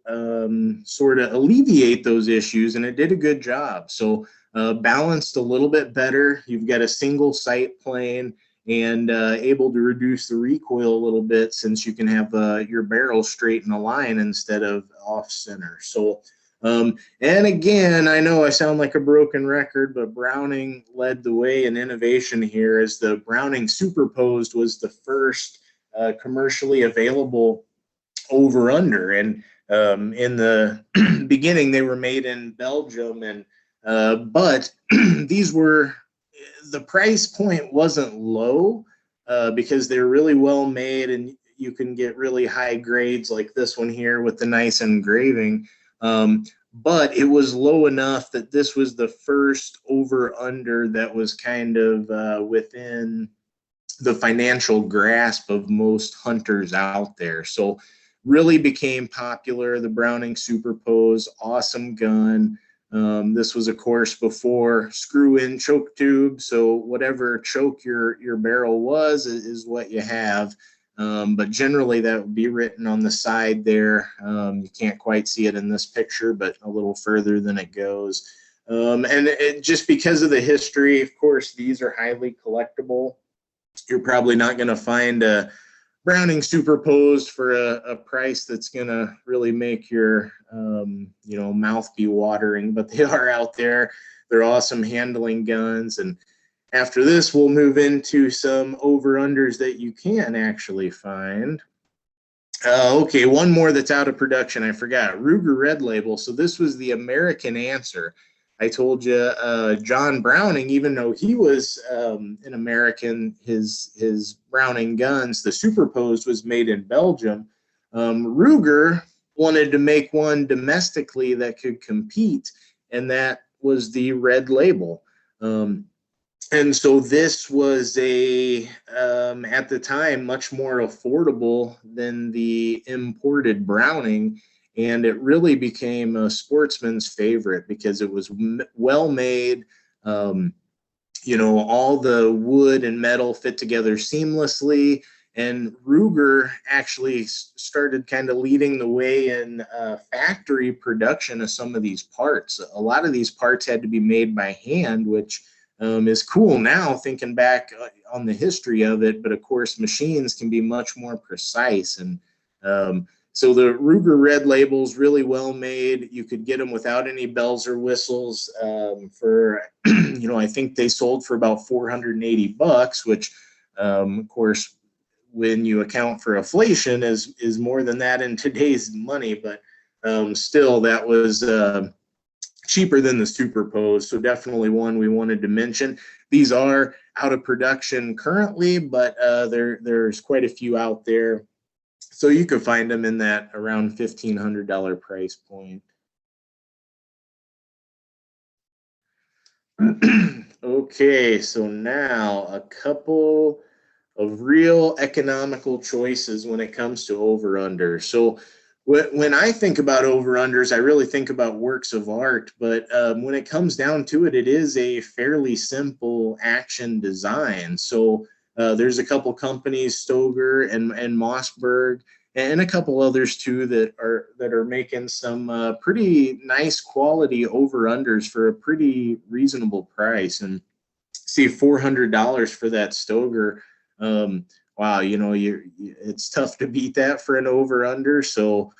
sort of alleviate those issues, and it did a good job. So, balanced a little bit better. You've got a single sight plane and able to reduce the recoil a little bit, since you can have your barrel straight in a line instead of off center. So, and again, I know I sound like a broken record, but Browning led the way in innovation here, as the Browning Superposed was the first commercially available over-under. And in the beginning, they were made in Belgium, and but these were, the price point wasn't low because they're really well made, and you can get really high grades like this one here with the nice engraving. But it was low enough that this was the first over-under that was kind of within the financial grasp of most hunters out there. So really became popular. The Browning Superpose, awesome gun. This was, of course, before screw-in choke tube. So whatever choke your barrel was is what you have. But generally that would be written on the side there. You can't quite see it in this picture, but a little further than it goes. And just because of the history, of course, these are highly collectible. You're probably not going to find a Browning Superposed for a price that's going to really make your mouth be watering, but they are out there. They're awesome handling guns. And after this, we'll move into some over-unders that you can actually find. Okay, one more that's out of production. I forgot. Ruger Red Label. So this was the American answer. I told you John Browning, even though he was an American, his Browning guns, the Superposed, was made in Belgium. Ruger wanted to make one domestically that could compete, and that was the Red Label. And so this was at the time, much more affordable than the imported Browning. And it really became a sportsman's favorite because it was well made. Um, all the wood and metal fit together seamlessly. And Ruger actually started kind of leading the way in factory production of some of these parts. A lot of these parts had to be made by hand, which is cool now thinking back on the history of it. But of course, machines can be much more precise. And so the Ruger red label's really well made. You could get them without any bells or whistles for, I think they sold for about $480, which, of course, when you account for inflation is more than that in today's money. But still, that was cheaper than the Superpose. So definitely one we wanted to mention. These are out of production currently, but there's quite a few out there. So you could find them in that around $1,500 price point. Okay, so now a couple of real economical choices when it comes to over-under. So when I think about over-unders, I really think about works of art, but when it comes down to it, it is a fairly simple action design. So there's a couple companies, Stoeger and Mossberg, and a couple others too that are making some pretty nice quality over-unders for a pretty reasonable price. And see $400 for that Stoeger. Wow, it's tough to beat that for an over-under. So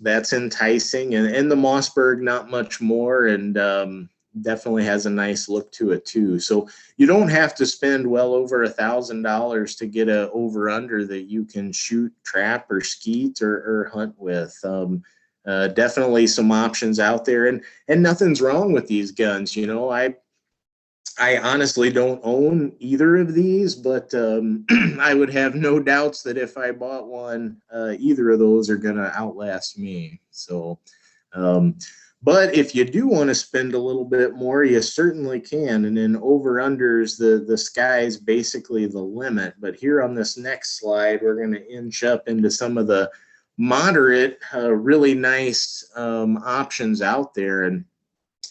that's enticing. And the Mossberg, not much more, and definitely has a nice look to it too. So you don't have to spend well over $1,000 to get a over-under that you can shoot, trap, or skeet or hunt with. Definitely some options out there, and nothing's wrong with these guns. I honestly don't own either of these, but I would have no doubts that if I bought one, either of those are going to outlast me. So, but if you do want to spend a little bit more, you certainly can. And in over-unders, the sky's basically the limit. But here on this next slide, we're going to inch up into some of the moderate, really nice options out there.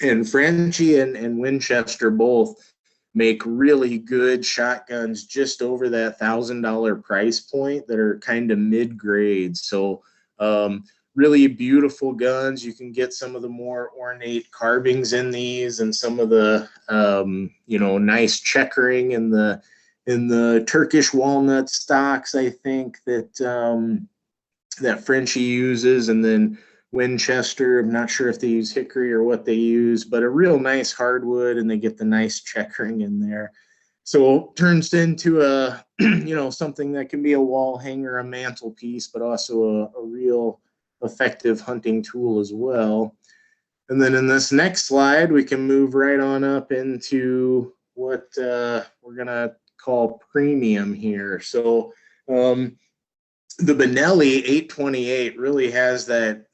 And Frenchie and Winchester both make really good shotguns just over that $1,000 price point that are kind of mid-grade. So really beautiful guns. You can get some of the more ornate carvings in these, and some of the nice checkering in the Turkish walnut stocks, I think, that Frenchie uses. And then Winchester, I'm not sure if they use hickory or what they use, but a real nice hardwood, and they get the nice checkering in there. So it turns into a, something that can be a wall hanger, a mantelpiece, but also a real effective hunting tool as well. And then in this next slide, we can move right on up into what we're going to call premium here. So the Benelli 828 really has that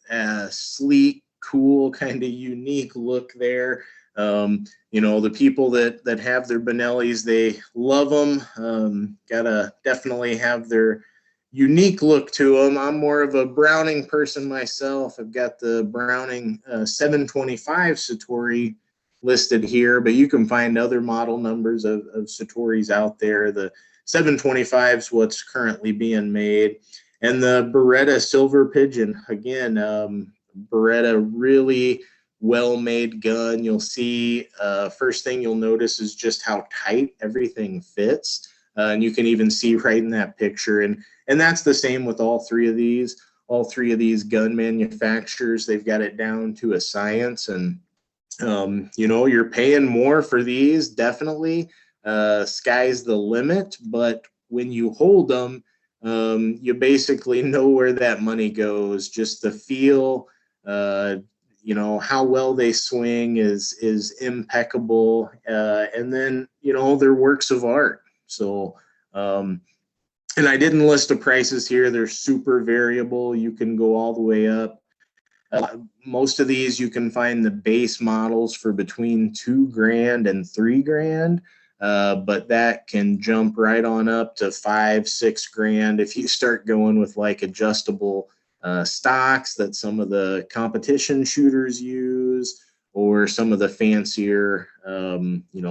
sleek, cool, kind of unique look there. The people that have their Benellis, they love them. Gotta definitely have their unique look to them. I'm more of a Browning person myself. I've got the Browning 725 Satori listed here, but you can find other model numbers of Satoris out there. The 725 is what's currently being made. And the Beretta Silver Pigeon, again, Beretta, really well-made gun. You'll see, first thing you'll notice is just how tight everything fits. And you can even see right in that picture. And that's the same with all three of these. All three of these gun manufacturers, they've got it down to a science. And, you're paying more for these, definitely. Sky's the limit. But when you hold them, you basically know where that money goes. Just the feel, how well they swing is impeccable. And then, they're works of art. So, and I didn't list the prices here. They're super variable. You can go all the way up Most of these you can find the base models for between $2,000 and $3,000, but that can jump right on up to $5,000-6,000 if you start going with like adjustable stocks that some of the competition shooters use, or some of the fancier,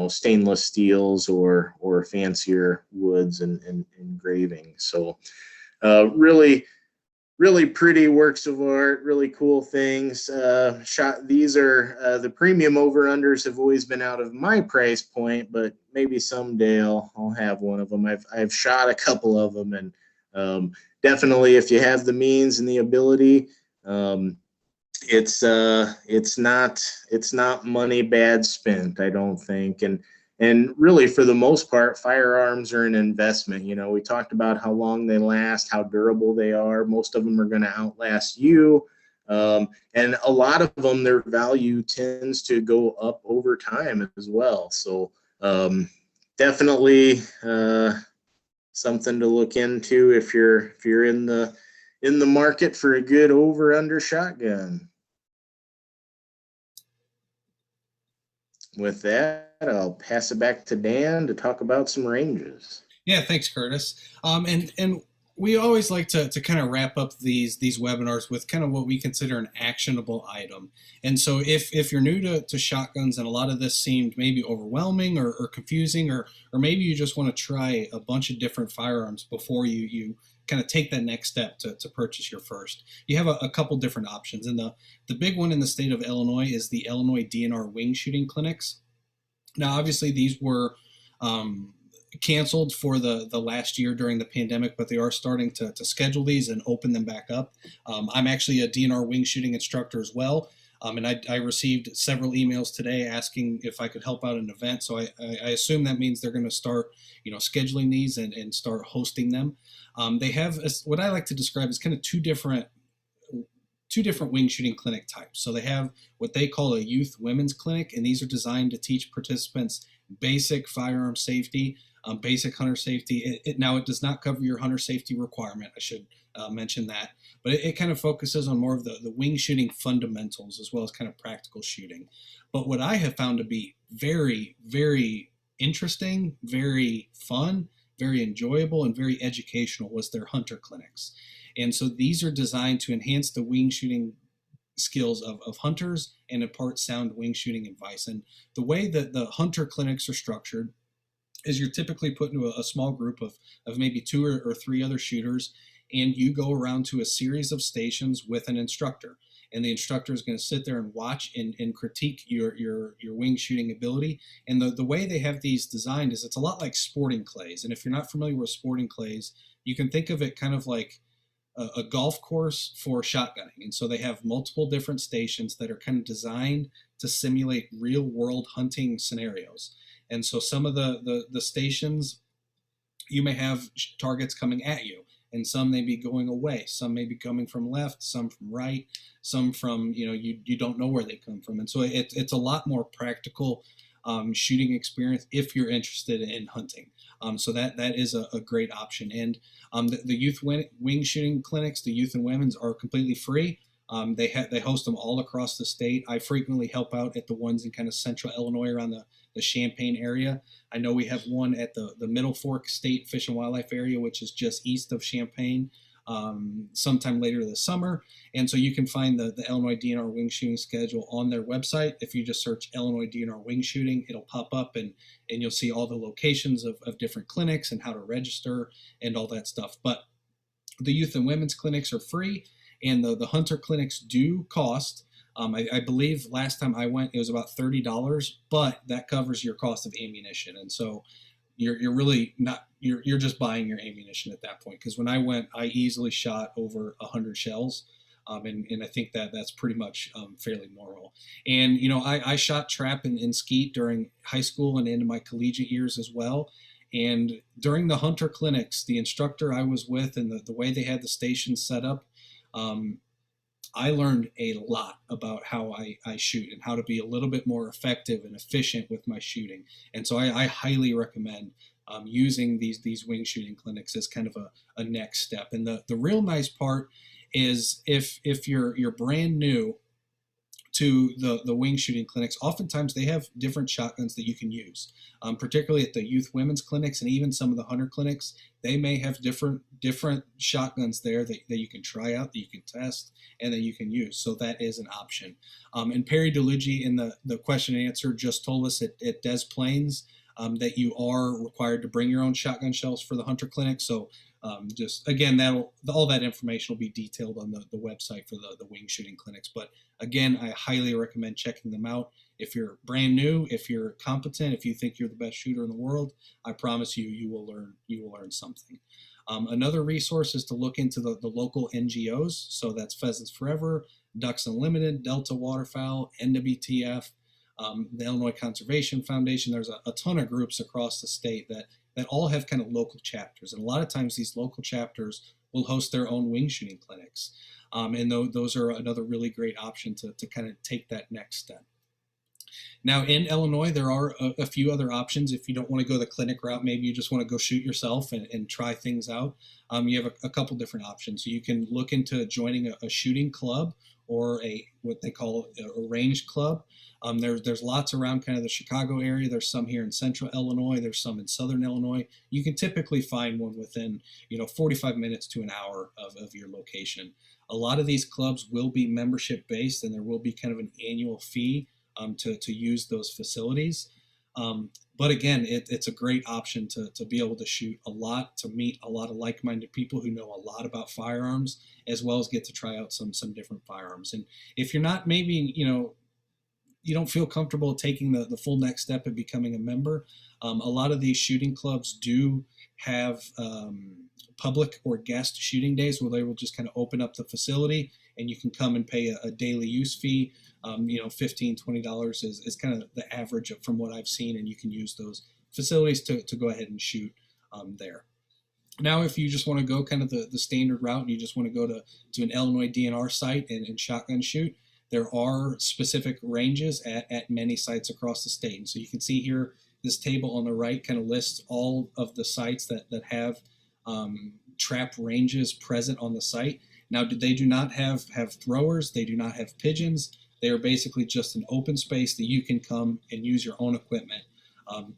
stainless steels or fancier woods and engraving. So really pretty works of art, really cool things. These are the premium over-unders have always been out of my price point, but maybe someday I'll have one of them. I've shot a couple of them, and definitely if you have the means and the ability, it's not money bad spent, I don't think. And really, for the most part, firearms are an investment. We talked about how long they last, how durable they are. Most of them are going to outlast you. And a lot of them, their value tends to go up over time as well. So definitely something to look into if you're in the market for a good over-under shotgun. With that, I'll pass it back to Dan to talk about some ranges. Yeah, thanks, Curtis. And we always like to kind of wrap up these webinars with kind of what we consider an actionable item. And so if you're new to shotguns and a lot of this seemed maybe overwhelming or confusing, or maybe you just want to try a bunch of different firearms before you kind of take that next step to purchase your first, you have a couple different options. And the big one in the state of Illinois is the Illinois DNR wing shooting clinics. Now, obviously, these were canceled for the last year during the pandemic, but they are starting to schedule these and open them back up. I'm actually a DNR wing shooting instructor as well. And I received several emails today asking if I could help out an event. So I assume that means they're going to start, scheduling these and start hosting them. They have what I like to describe as kind of two different wing shooting clinic types. So they have what they call a youth women's clinic, and these are designed to teach participants basic firearm safety, basic hunter safety. Now, it does not cover your hunter safety requirement. I should mention that, but it kind of focuses on more of the wing shooting fundamentals as well as kind of practical shooting. But what I have found to be very, very interesting, very fun, very enjoyable, and very educational was their hunter clinics. And so these are designed to enhance the wing shooting skills of hunters and impart sound wing shooting advice. And the way that the hunter clinics are structured is you're typically put into a small group of maybe 2 or 3 other shooters, and you go around to a series of stations with an instructor. And the instructor is going to sit there and watch and critique your wing shooting ability. And the way they have these designed is it's a lot like sporting clays. And if you're not familiar with sporting clays, you can think of it kind of like a golf course for shotgunning. And so they have multiple different stations that are kind of designed to simulate real world hunting scenarios. And so some of the stations, you may have targets coming at you, and some may be going away. Some may be coming from left, some from right, some from, you don't know where they come from. And so it's a lot more practical shooting experience if you're interested in hunting. So that is a great option. And the youth wing shooting clinics, the youth and women's, are completely free. They host them all across the state. I frequently help out at the ones in kind of central Illinois around the Champaign area. I know we have one at the Middle Fork State Fish and Wildlife area, which is just east of Champaign, sometime later this summer. And so you can find the Illinois DNR wing shooting schedule on their website. If you just search Illinois DNR wing shooting, it'll pop up and you'll see all the locations of different clinics and how to register and all that stuff. But the youth and women's clinics are free, and the hunter clinics do cost. I believe last time I went, it was about $30, but that covers your cost of ammunition. And so you're really not, you're just buying your ammunition at that point. Because when I went, I easily shot over 100 shells. And I think that's pretty much fairly normal. And, I shot trap and skeet during high school and into my collegiate years as well. And during the hunter clinics, the instructor I was with and the way they had the station set up, I learned a lot about how I shoot and how to be a little bit more effective and efficient with my shooting. And so I highly recommend using these wing shooting clinics as kind of a next step. And the real nice part is if you're brand new to the wing shooting clinics, oftentimes they have different shotguns that you can use, particularly at the youth women's clinics and even some of the hunter clinics. They may have different shotguns there that you can try out, that you can test, and that you can use. So that is an option. And Perry DeLuigi in the question and answer just told us at Des Plaines that you are required to bring your own shotgun shells for the hunter clinic. So just again, all that information will be detailed on the website for the wing shooting clinics. But again, I highly recommend checking them out. If you're brand new, if you're competent, if you think you're the best shooter in the world, I promise you will learn something. Another resource is to look into the local NGOs. So that's Pheasants Forever, Ducks Unlimited, Delta Waterfowl, NWTF, the Illinois Conservation Foundation. There's a ton of groups across the state that all have kind of local chapters. And a lot of times these local chapters will host their own wing shooting clinics. And those are another really great option to kind of take that next step. Now in Illinois, there are a few other options. If you don't want to go the clinic route, maybe you just want to go shoot yourself and try things out. You have a couple different options. So you can look into joining a shooting club or what they call a range club. There's lots around kind of the Chicago area. There's some here in central Illinois. There's some in southern Illinois. You can typically find one within 45 minutes to an hour of your location. A lot of these clubs will be membership based, and there will be kind of an annual fee to use those facilities. But again, it's a great option to be able to shoot a lot, to meet a lot of like-minded people who know a lot about firearms, as well as get to try out some different firearms. And if you're not, maybe, you don't feel comfortable taking the full next step of becoming a member, a lot of these shooting clubs do have public or guest shooting days where they will just kind of open up the facility and you can come and pay a daily use fee. $15, $20 is kind of the average from what I've seen, and you can use those facilities to go ahead and shoot there. Now, if you just want to go kind of the standard route and you just want to go to an Illinois DNR site and shotgun shoot, there are specific ranges at many sites across the state. And so you can see here, this table on the right kind of lists all of the sites that have trap ranges present on the site. Now, they do not have throwers. They do not have pigeons. They are basically just an open space that you can come and use your own equipment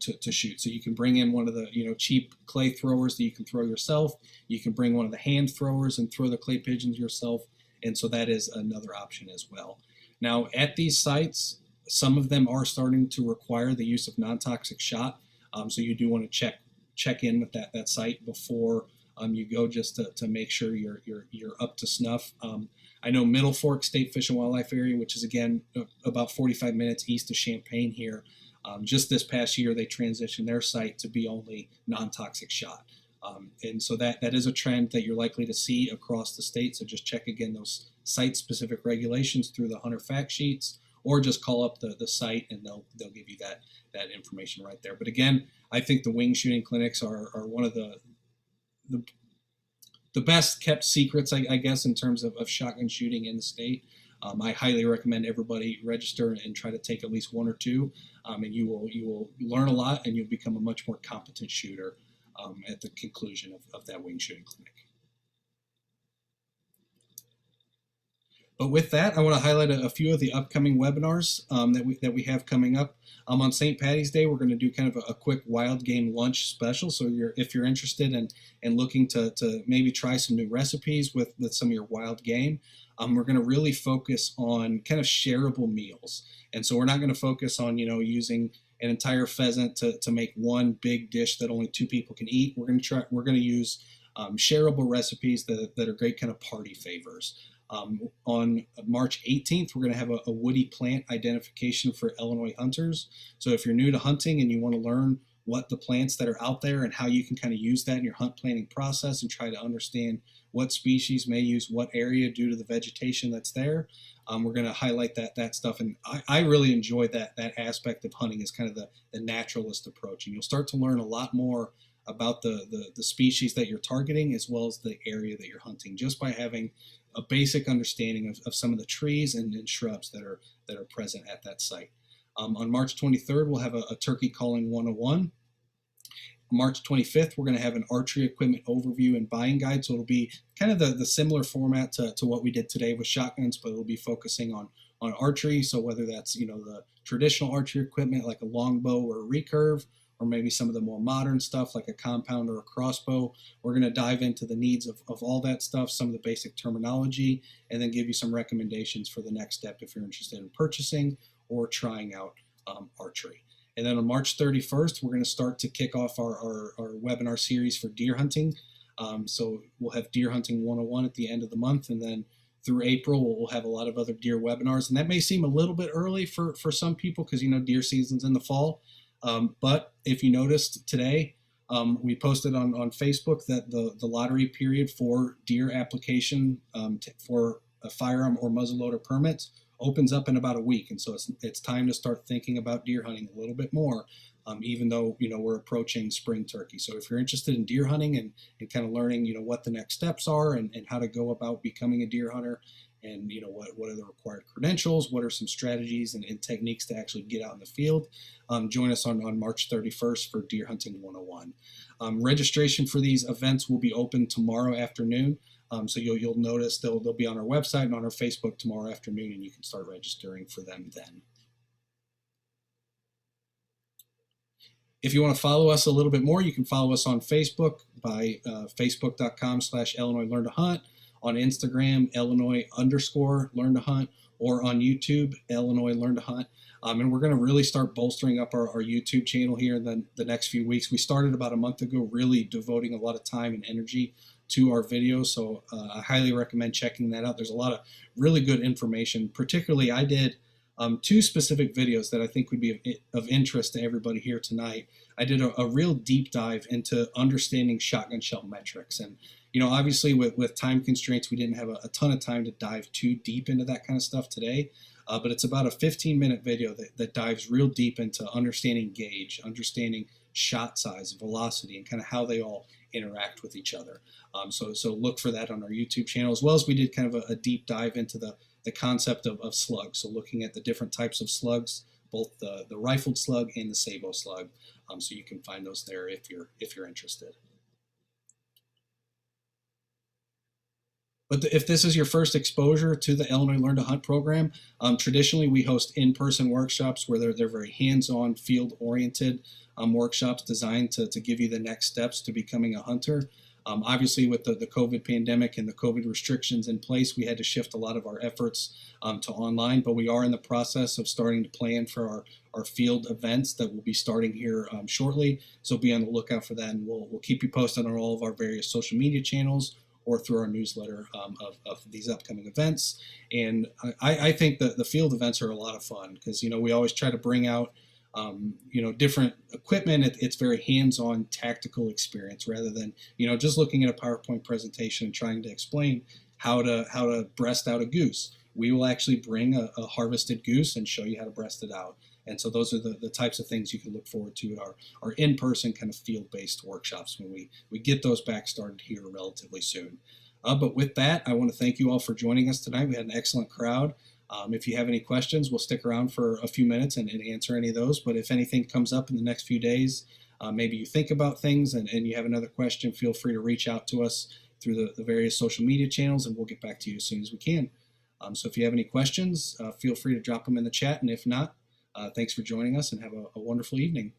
to shoot. So you can bring in one of the cheap clay throwers that you can throw yourself. You can bring one of the hand throwers and throw the clay pigeons yourself. And so that is another option as well. Now, at these sites, some of them are starting to require the use of non-toxic shot. So you do want to check in with that site before you go, just to make sure you're up to snuff. I know Middle Fork State Fish and Wildlife Area, which is again about 45 minutes east of Champaign here. Just this past year, they transitioned their site to be only non-toxic shot. And so that is a trend that you're likely to see across the state. So just check again those site-specific regulations through the hunter fact sheets, or just call up the site and they'll give you that information right there. But again, I think the wing shooting clinics are one of the best kept secrets, I guess, in terms of shotgun shooting in the state. I highly recommend everybody register and try to take at least one or two, and you will learn a lot and you'll become a much more competent shooter at the conclusion of that wing shooting clinic. But with that, I want to highlight a few of the upcoming webinars that we have coming up. On St. Patty's Day, we're going to do kind of a quick wild game lunch special. So if you're interested in looking to maybe try some new recipes with some of your wild game, we're going to really focus on kind of shareable meals. And so we're not going to focus on using an entire pheasant to make one big dish that only two people can eat. We're going to use shareable recipes that are great kind of party favors. On March 18th, we're going to have a woody plant identification for Illinois hunters. So if you're new to hunting and you want to learn what the plants that are out there and how you can kind of use that in your hunt planning process and try to understand what species may use what area due to the vegetation that's there, we're going to highlight that stuff. And I really enjoy that aspect of hunting is kind of the naturalist approach. And you'll start to learn a lot more about the species that you're targeting as well as the area that you're hunting, just by having a basic understanding of some of the trees and shrubs that are present at that site. On March 23rd, we'll have a turkey calling 101. March 25th, we're going to have an archery equipment overview and buying guide. So it'll be kind of the similar format to what we did today with shotguns, but it'll be focusing on archery. So whether that's, the traditional archery equipment like a longbow or a recurve, or maybe some of the more modern stuff like a compound or a crossbow, we're going to dive into the needs of all that stuff, some of the basic terminology, and then give you some recommendations for the next step if you're interested in purchasing or trying out archery. And then on March 31st, we're going to start to kick off our webinar series for deer hunting. So we'll have Deer Hunting 101 at the end of the month, and then through April, we'll have a lot of other deer webinars. And that may seem a little bit early for some people because, deer season's in the fall. But if you noticed today, we posted on Facebook that the lottery period for deer application for a firearm or muzzleloader permits opens up in about a week. And so it's time to start thinking about deer hunting a little bit more, even though, we're approaching spring turkey. So if you're interested in deer hunting and kind of learning, what the next steps are and how to go about becoming a deer hunter, and what are the required credentials, what are some strategies and techniques to actually get out in the field, join us on March 31st for Deer Hunting 101. Registration for these events will be open tomorrow afternoon. So you'll notice they'll be on our website and on our Facebook tomorrow afternoon, and you can start registering for them then. If you want to follow us a little bit more, you can follow us on Facebook by facebook.com/Illinois Learn to Hunt, on Instagram, Illinois_Learn to Hunt, or on YouTube, Illinois Learn to Hunt. And we're going to really start bolstering up our YouTube channel here in the next few weeks. We started about a month ago, really devoting a lot of time and energy to our videos. So I highly recommend checking that out. There's a lot of really good information. Particularly, I did 2 specific videos that I think would be of interest to everybody here tonight. I did a real deep dive into understanding shotgun shell metrics. And, obviously with time constraints, we didn't have a ton of time to dive too deep into that kind of stuff today. But it's about a 15-minute video that dives real deep into understanding gauge, understanding shot size, velocity, and kind of how they all interact with each other. So look for that on our YouTube channel, as well as we did kind of a deep dive into the concept of slugs. So looking at the different types of slugs, both the rifled slug and the sabot slug. So you can find those there if you're interested. But if this is your first exposure to the Illinois Learn to Hunt program, traditionally we host in-person workshops where they're very hands-on, field-oriented workshops designed to give you the next steps to becoming a hunter. Obviously, with the COVID pandemic and the COVID restrictions in place, we had to shift a lot of our efforts to online, but we are in the process of starting to plan for our field events that will be starting here shortly. So be on the lookout for that, and we'll keep you posted on all of our various social media channels or through our newsletter of these upcoming events. And I think that the field events are a lot of fun because, we always try to bring out different equipment. It's very hands-on tactical experience rather than, just looking at a PowerPoint presentation and trying to explain how to breast out a goose. We will actually bring a harvested goose and show you how to breast it out. And so those are the types of things you can look forward to at our in-person kind of field-based workshops when we get those back started here relatively soon. But with that, I want to thank you all for joining us tonight. We had an excellent crowd. If you have any questions, we'll stick around for a few minutes and answer any of those. But if anything comes up in the next few days, maybe you think about things and you have another question, feel free to reach out to us through the various social media channels, and we'll get back to you as soon as we can. So if you have any questions, feel free to drop them in the chat. And if not, thanks for joining us and have a wonderful evening.